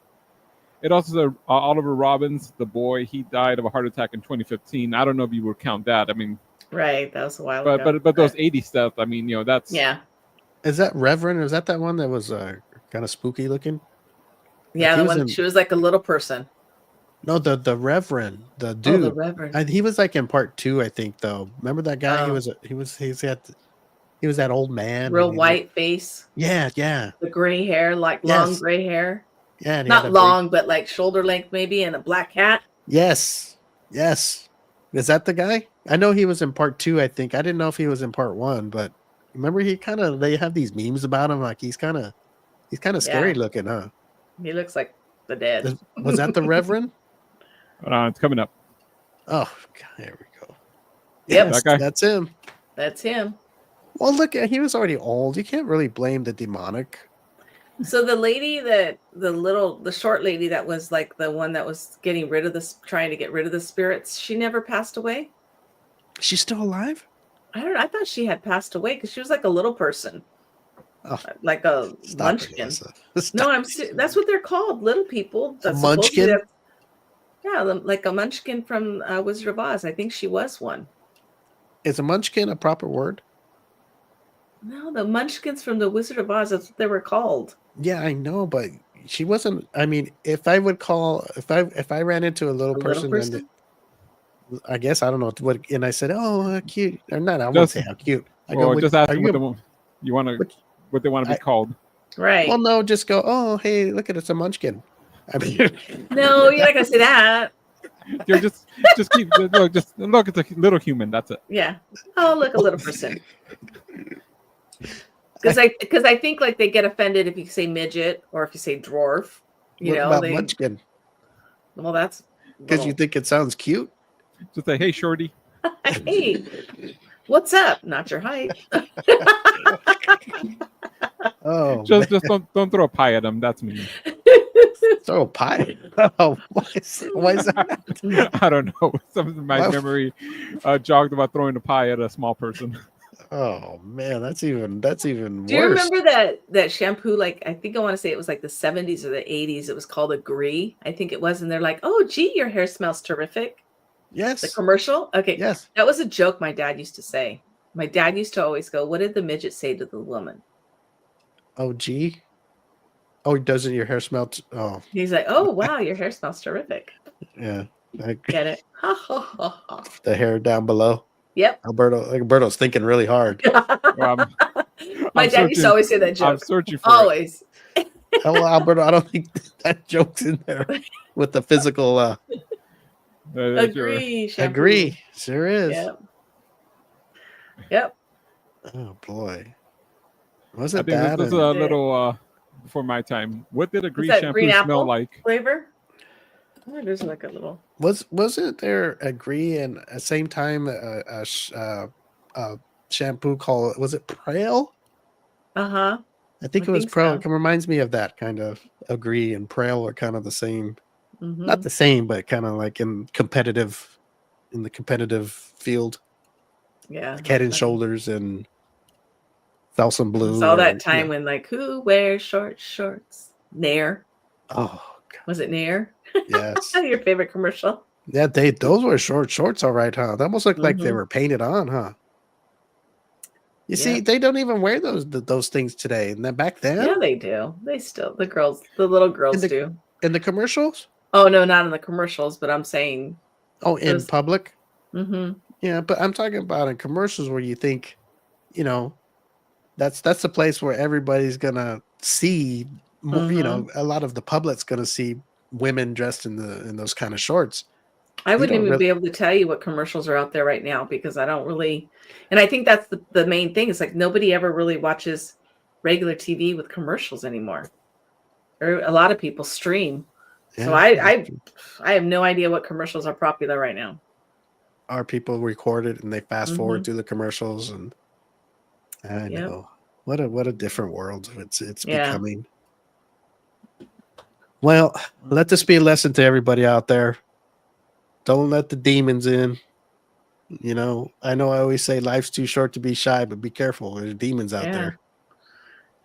It also said Oliver Robbins, the boy, he died of a heart attack in 2015. I don't know if you would count that. I mean. Right, that was a while ago. But those 80 stuff, I mean, that's Is that Reverend? Is that one that was kind of spooky looking? Yeah, like she was like a little person. No, the Reverend, the dude. Oh, the Reverend. He was like in part 2, I think. Though, remember that guy? He was that old man, real white face. Yeah. The gray hair, like long gray hair. Yeah, not long, but like shoulder length, maybe, and a black hat. Yes. Is that the guy? I know he was in part 2, I think. I didn't know if he was in part 1, but remember they have these memes about him, like he's kind of scary looking, huh? He looks like the dead. Was that the Reverend? It's coming up. Oh, God, there we go. Yep, that guy. That's him. That's him. Well, look, he was already old. You can't really blame the demonic. So the lady the short lady that was like the one that was trying to get rid of the spirits, she never passed away? She's still alive? I don't know. I thought she had passed away because she was like a little person. Oh, like a munchkin. No, that's what they're called, little people. A munchkin? Yeah, like a munchkin from Wizard of Oz. I think she was one. Is a munchkin a proper word? No, the munchkins from the Wizard of Oz, that's what they were called. Yeah, I know, but she wasn't. I mean, if I ran into a little person? I guess I don't know what, and I said, "Oh, how cute," or not. I won't say how cute. I go, just ask them what they want to be called. Right. Well, no, just go. Oh, hey, look at it, it's a munchkin. I mean, no, you're not gonna say that. You're just keep look. Just look. It's a little human. That's it. Yeah. Oh, look, a little person. Because I think like they get offended if you say midget or if you say dwarf. What about munchkin? Well, that's because you think it sounds cute. Just say, "Hey, shorty." Hey, what's up? Not your height. Oh, just don't throw a pie at them. That's me. Throw a pie. Oh, why is that? I don't know. Some of my Why- memory jogged about throwing a pie at a small person. Oh man, that's even worse. Do you remember that shampoo? Like, I think I want to say it was like the 70s or the 80s. It was called Agree. I think it was. And they're like, oh, gee, your hair smells terrific. Yes. The commercial? Okay. Yes. That was a joke my dad used to say. My dad used to always go, what did the midget say to the woman? Oh, gee. Oh, doesn't your hair smell? Oh, He's like, oh, wow, your hair smells terrific. yeah. Get it? Ha, ha, ha, ha. The hair down below. Yep. Alberto's thinking really hard. Well, My I'm dad used to always say that I'm joke. searching for Always. Oh, Alberto, I don't think that joke's in there with the physical. it. Agree. Shampoo. Agree. Sure is. Yep. Yep. Oh boy. Was I it think that? this is a little before my time. What did Agree that shampoo green smell apple? like? Flavor? Oh, there's like a little. Wasn't there Agree and at the same time a shampoo called, was it Prale? Uh-huh. I think I it was think Prale. so. It reminds me of that kind of. Agree and Prale are kind of the same. Mhm. Not the same, but kind of like in the competitive field. Yeah. Like Head and Shoulders and Thelson Blue. It's all that or, time yeah. when like, who wears short shorts? Nair. Oh Was it Nair? yes. Your favorite commercial? Yeah, those were short shorts, all right, huh? They almost looked like they Mhm. were painted on, huh? You see, Yep. they don't even wear those things today. And then back then, Yeah, they do. They still, the little girls the- do. in the commercials, Oh, no, not in the commercials, but I'm saying, in Those- public, mm-hmm. yeah. But I'm talking about in commercials where you think, that's the place where everybody's gonna see, a lot of the public's gonna see women dressed in those kind of shorts. I wouldn't don't even really- be able to tell you what commercials are out there right now because I don't really, and I think that's the main thing. It's like nobody ever really watches regular TV with commercials anymore. Or a lot of people stream. So Yeah, I have no idea what commercials are popular right now. our people record it and they fast forward through the commercials, and I Yep. know what a different world it's Yeah. becoming. Well, let this be a lesson to everybody out there. Don't let the demons in. I know I always say life's too short to be shy, but be careful. There's demons out Yeah. there.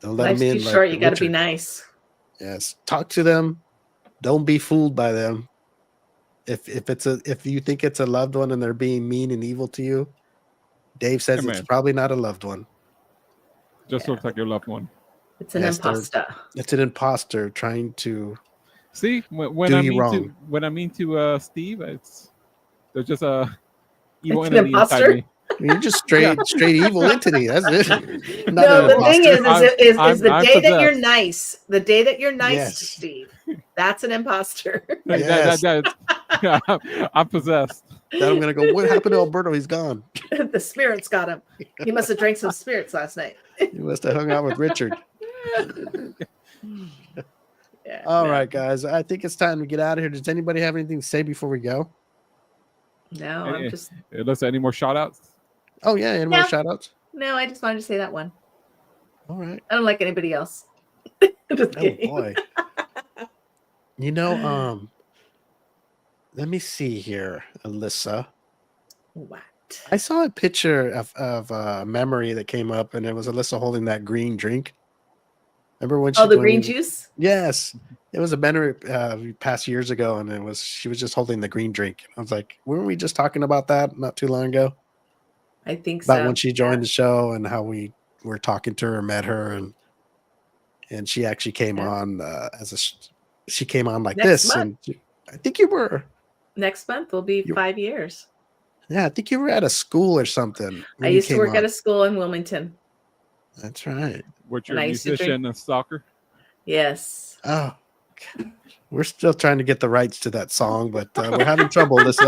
Don't let Life's them in. too like short. the You got to be Richard. nice. Yes, talk to them. Don't be fooled by them. If you think it's a loved one and they're being mean and evil to you, Dave says Amen. it's probably not a loved one. Just looks like your loved one. It's an Yes, they're- imposter. It's an imposter trying to. See, when Do I you mean wrong. to Steve, there's just a evil It's an entity inside imposter? me. You're just straight evil entity. That's it. Not No, an the thing imposter. is I'm the day that you're possessed. nice. The day that you're nice Yes. to Steve. That's an imposter. Yes. I'm possessed. Then I'm gonna go. What happened to Alberto? He's gone. The spirits got him. He must have drank some spirits last night. He must have hung out with Richard. Yeah, All no. right, guys. I think it's time to get out of here. Does anybody have anything to say before we go? No, Hey, I'm just Unless any more shout outs? Oh yeah, any more No. shout outs? no, I just wanted to say that one. All right. I don't like anybody else. Just Oh kidding. boy. Let me see here, Alyssa. What? I saw a picture of a memory that came up, and it was Alyssa holding that green drink. Remember when Oh, the when green we- juice? Yes, it was a memory past years ago, and she was just holding the green drink. I was like, weren't we just talking about that not too long ago? I think About so. when she joined the show and how we were talking to her, met her, and she actually came Yeah. on she came on like Next this, month. and I think you were. Next month will be You- 5 years. Yeah, I think you were at a school or something. I used to work at a school in Wilmington. That's right. What, And you're a I used to musician and stalker? Yes. Oh, God. We're still trying to get the rights to that song, but we're having trouble. It's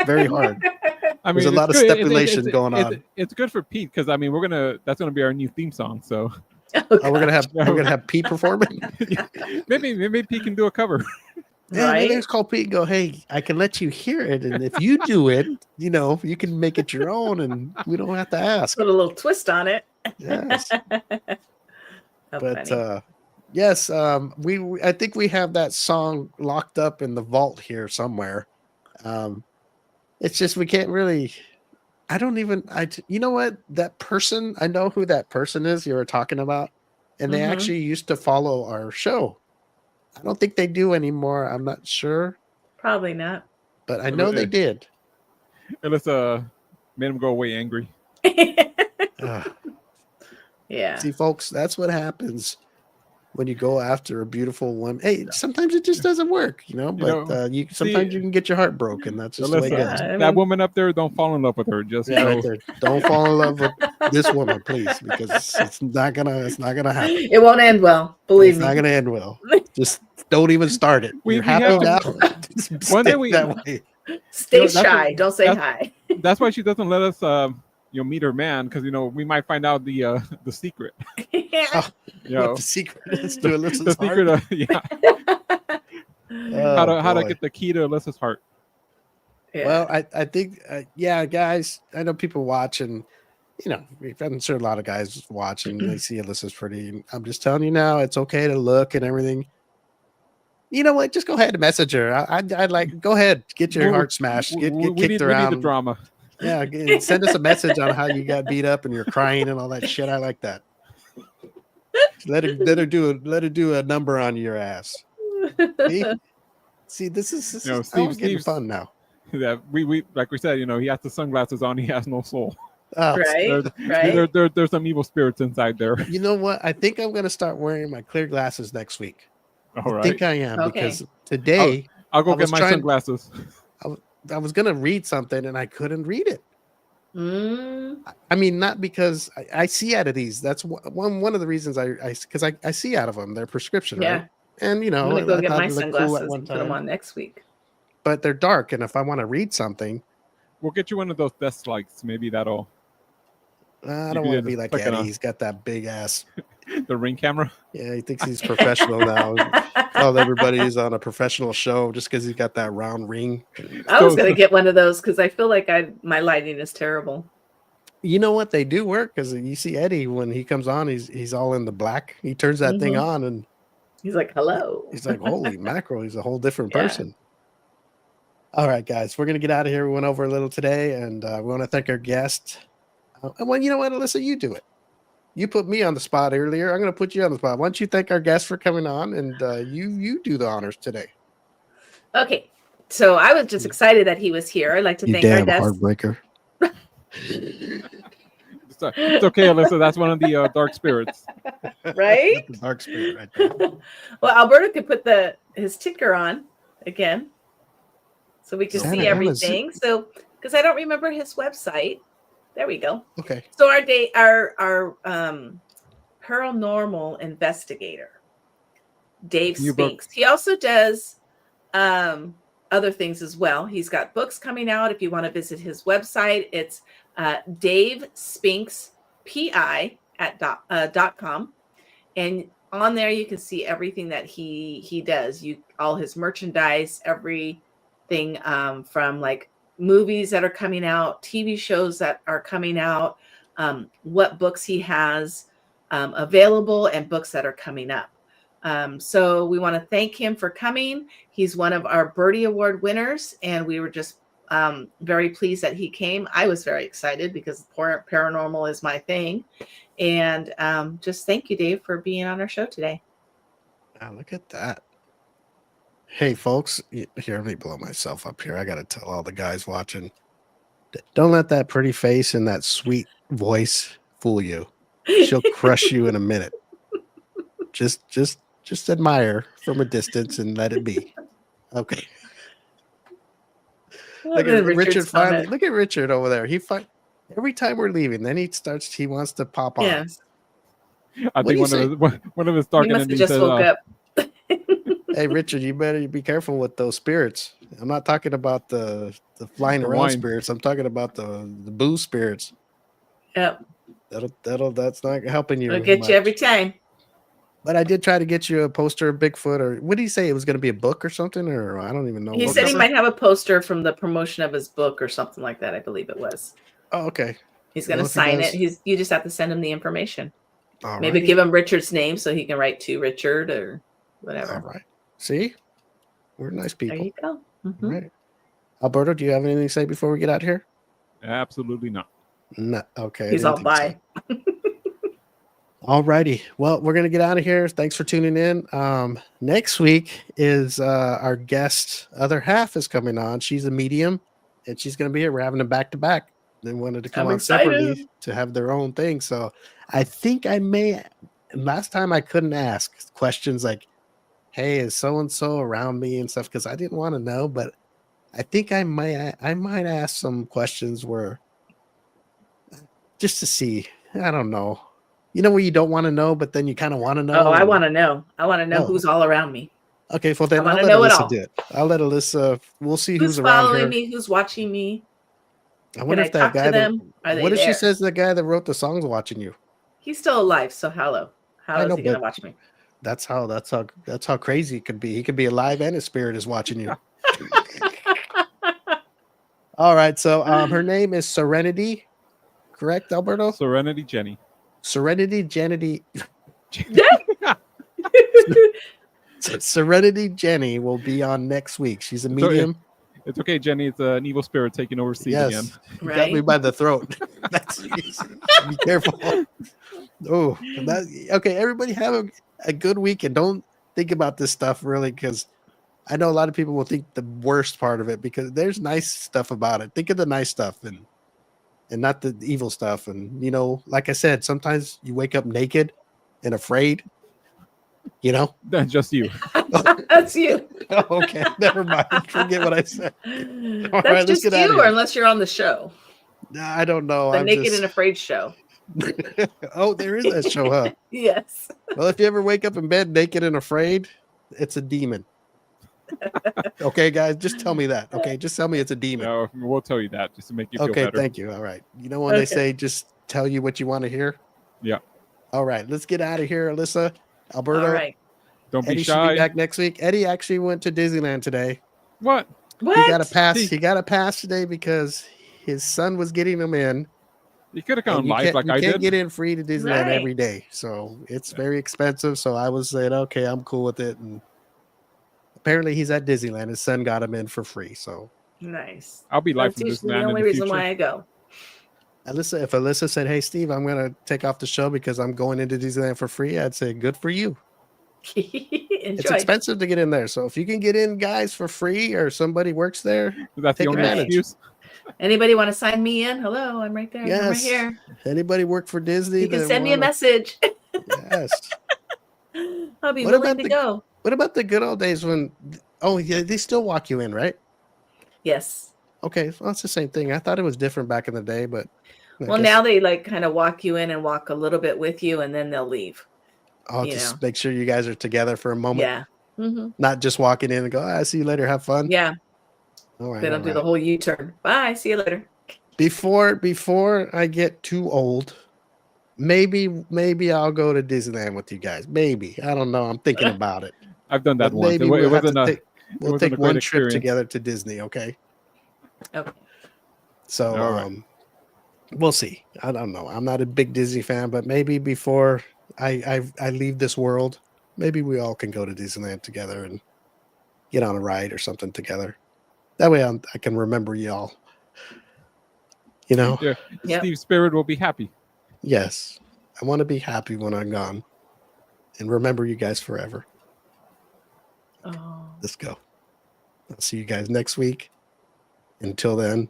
very hard. I There's a it's lot of good. stipulation going on. It's good for Pete because that's gonna be our new theme song. So Oh, Oh, we're gonna have Pete performing. maybe Pete can do a cover. Yeah, maybe Right? it's called Pete and go, hey, I can let you hear it, and if you do it, you can make it your own, and we don't have to ask. Put a little twist on it. Yes, How but funny. Yes, I think we have that song locked up in the vault here somewhere. It's just we can't really. I don't even. You know what? That person. I know who that person is you were talking about, and they actually used to follow our show. I don't think they do anymore. I'm not sure, Probably not. but I know they did. Alyssa made him go away angry. Yeah. See, folks, that's what happens when you go after a beautiful woman. Hey, sometimes it just doesn't work, but sometimes you can get your heart broken. That's just the way it goes. That woman up there, don't fall in love with her. Just right there. Don't fall in love with this woman, please, because it's not gonna happen. It won't end well. Believe me. It's not gonna end well. Just don't even start it. We You're have happy to- now. One day that way. Stay shy. Don't say hi. That's why she doesn't let us meet her man, because we might find out the secret. What the secret is to Alyssa's The secret heart. How to get the key to Alyssa's heart. Yeah. Well, I think, guys, I know people watch, and I'm sure a lot of guys watch and they see Alyssa's pretty. I'm just telling you now, it's okay to look and everything. You know what? Just go ahead and message her. I'd like, go ahead, get your heart smashed, get kicked around. We need the drama. Yeah, send us a message on how you got beat up and you're crying and all that shit. I like that. Let her do a number on your ass. See, this is getting fun now. Yeah, we like we said, he has the sunglasses on. He has no soul. Oh, right. There's some evil spirits inside there. You know what? I think I'm gonna start wearing my clear glasses next week. All right. I think I am because today I'll go get my sunglasses. I was gonna read something and I couldn't read it. I mean, not because I see out of these. That's one of the reasons I see out of them. They're prescription, right? And I'm gonna go get my sunglasses and put them on next week. But they're dark, and if I want to read something, we'll get you one of those desk lights. Maybe that'll. I don't want to be like Eddie. He's got that big ass. The Ring camera. Yeah, he thinks he's professional now. Oh, everybody's on a professional show just because he's got that round ring. I was gonna get one of those because I feel like my lighting is terrible. You know what? They do work because you see Eddie when he comes on, he's all in the black. He turns that thing on and he's like, "Hello." He's like, "Holy mackerel!" He's a whole different person. All right, guys, we're gonna get out of here. We went over a little today, and we want to thank our guest. Well, you know what, Alyssa, you do it. You put me on the spot earlier. I'm going to put you on the spot. Why don't you thank our guest for coming on, and you do the honors today. Okay, so I was just excited that he was here. I'd like to thank our guest. Heartbreaker. It's okay, Alyssa. That's one of the dark spirits. Right? The dark spirit right there. Well, Alberto could put his ticker on again, so we can see everything. So, because I don't remember his website. There we go. Okay. So our paranormal investigator, Dave Spinks. He also does other things as well. He's got books coming out. If you want to visit his website, it's Dave Spinks PI at .com, and on there you can see everything that he does. All his merchandise, everything from like movies that are coming out, TV shows that are coming out, what books he has available, and books that are coming up. So we want to thank him for coming. He's one of our Birdie Award winners, and we were just very pleased that he came. I was very excited because paranormal is my thing. And just thank you, Dave, for being on our show today. Wow, look at that. Hey, folks, here, let me blow myself up here. I got to tell all the guys watching, don't let that pretty face and that sweet voice fool you. She'll crush you in a minute. Just admire from a distance and let it be. Okay. Look at Richard finally. Look at Richard over there. Every time we're leaving, then he wants to pop on. Yes. I think one of his dark enemies just woke up. Hey, Richard, you better be careful with those spirits. I'm not talking about the flying around spirits. I'm talking about the booze spirits. Yep. That's not helping you. It'll get you every time. But I did try to get you a poster of Bigfoot, or what did he say? It was going to be a book or something, or I don't even know. He said he might have a poster from the promotion of his book or something like that. I believe it was. Oh, okay. He's going to sign it. You just have to send him the information. Maybe give him Richard's name so he can write to Richard or whatever. All right. See, we're nice people. There you go. Mm-hmm. All right. Alberto, do you have anything to say before we get out of here? Absolutely not. No. Okay. He's all bye. So. All righty. Well, we're going to get out of here. Thanks for tuning in. Next week is our guest, other half is coming on. She's a medium and she's going to be here. We're having them back to back. They wanted to come on separately to have their own thing. So I think I may, last time I couldn't ask questions like, hey, is so-and-so around me and stuff? Because I didn't want to know, but I think I might ask some questions where just to see, I don't know. You know where you don't want to know, but then you kind of want to know. Oh, I want to know. I want to know who's all around me. Okay, well then I'll let Alyssa do it. I'll let Alyssa. We'll see who's around her. Following me, who's watching me. I wonder if that guy. What if she says the guy that wrote the song's watching you? He's still alive, so hello. How is he gonna watch me? That's how crazy it could be. He could be alive and his spirit is watching you. All right, so her name is Serenity, correct, Alberto? Serenity Jenny. Serenity Jenny. Serenity Jenny will be on next week. She's a medium. It's okay, Jenny. It's an evil spirit taking over Steve again. Right? Got me by the throat. Be careful. Oh, okay. Everybody have a good week and don't think about this stuff really, because I know a lot of people will think the worst part of it, because there's nice stuff about it. Think of the nice stuff and not the evil stuff. And, you know, like I said, sometimes you wake up naked and afraid, you know? That's just you. That's you. Oh, okay. Never mind. Forget what I said. All That's just you, or unless you're on the show. I don't know. The Naked and Afraid show. Oh, there is that show, huh? Yes. Well, if you ever wake up in bed naked and afraid, it's a demon. Okay, guys, just tell me that. Okay, just tell me it's a demon. No, we'll tell you that just to make you feel better. Okay, thank you. All right. You know when they say just tell you what you want to hear? Yeah. All right, let's get out of here, Alyssa. Alberto. All right. Don't Eddie be shy. Should be back next week. Eddie actually went to Disneyland today. What? He got a pass. He got a pass today because his son was getting him in. You could have gone live like I did. You can't get in free to Disneyland every day, so it's very expensive. So I was saying, okay, I'm cool with it. And apparently, he's at Disneyland. His son got him in for free. So nice. I'll be live from Disneyland. The only reason why I go. Alyssa, if Alyssa said, "Hey, Steve, I'm going to take off the show because I'm going into Disneyland for free," I'd say, "Good for you." It's expensive to get in there, so if you can get in, guys, for free, or somebody works there, that's the only excuse. Anybody want to sign me in? Hello, I'm right there. Yes. I'm right here. Anybody work for Disney? You can send me a message. Yes. I'll be willing to go. What about the good old days when? Oh, yeah, they still walk you in, right? Yes. Okay, well, it's the same thing. I thought it was different back in the day, but now they like kind of walk you in and walk a little bit with you, and then they'll leave. Oh, just make sure you guys are together for a moment. Yeah. Mm-hmm. Not just walking in and go, I see you later. Have fun. Yeah. All right. They don't do the whole U-turn. Bye. See you later. Before I get too old, maybe I'll go to Disneyland with you guys. Maybe. I don't know. I'm thinking about it. I've done that once. Maybe we'll take one trip together to Disney. Okay. Okay. So we'll see. I don't know. I'm not a big Disney fan, but maybe before I leave this world, maybe we all can go to Disneyland together and get on a ride or something together. That way I can remember y'all. You know? Yeah. Yep. Steve's spirit will be happy. Yes. I want to be happy when I'm gone and remember you guys forever. Oh. Let's go. I'll see you guys next week. Until then,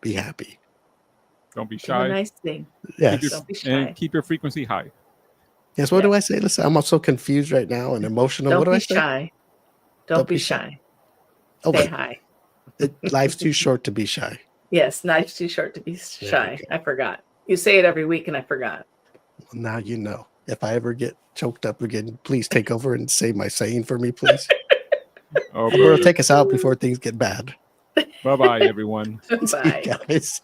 be happy. Don't be shy. Have a nice thing. Yes. Don't be shy. And keep your frequency high. Yes. What do I say? Listen, I'm so confused right now and emotional. What do I say? Shy. Don't be shy. Oh, say hi. Life's too short to be shy. Yes, life's too short to be shy. I forgot. You say it every week and I forgot. Well, now you know. If I ever get choked up again, please take over and say my saying for me, please. Or take us out before things get bad. Bye-bye, everyone. Bye. Guys.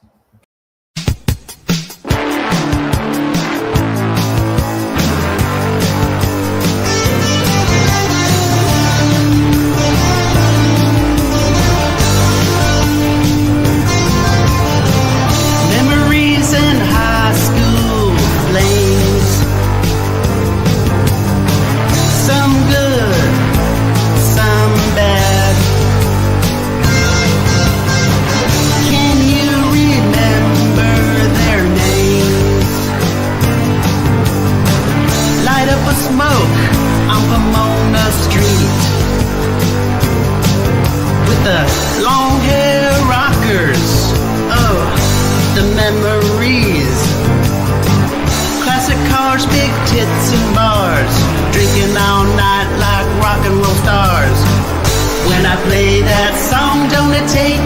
Memories in high school, dual stars. When I play that song, don't it take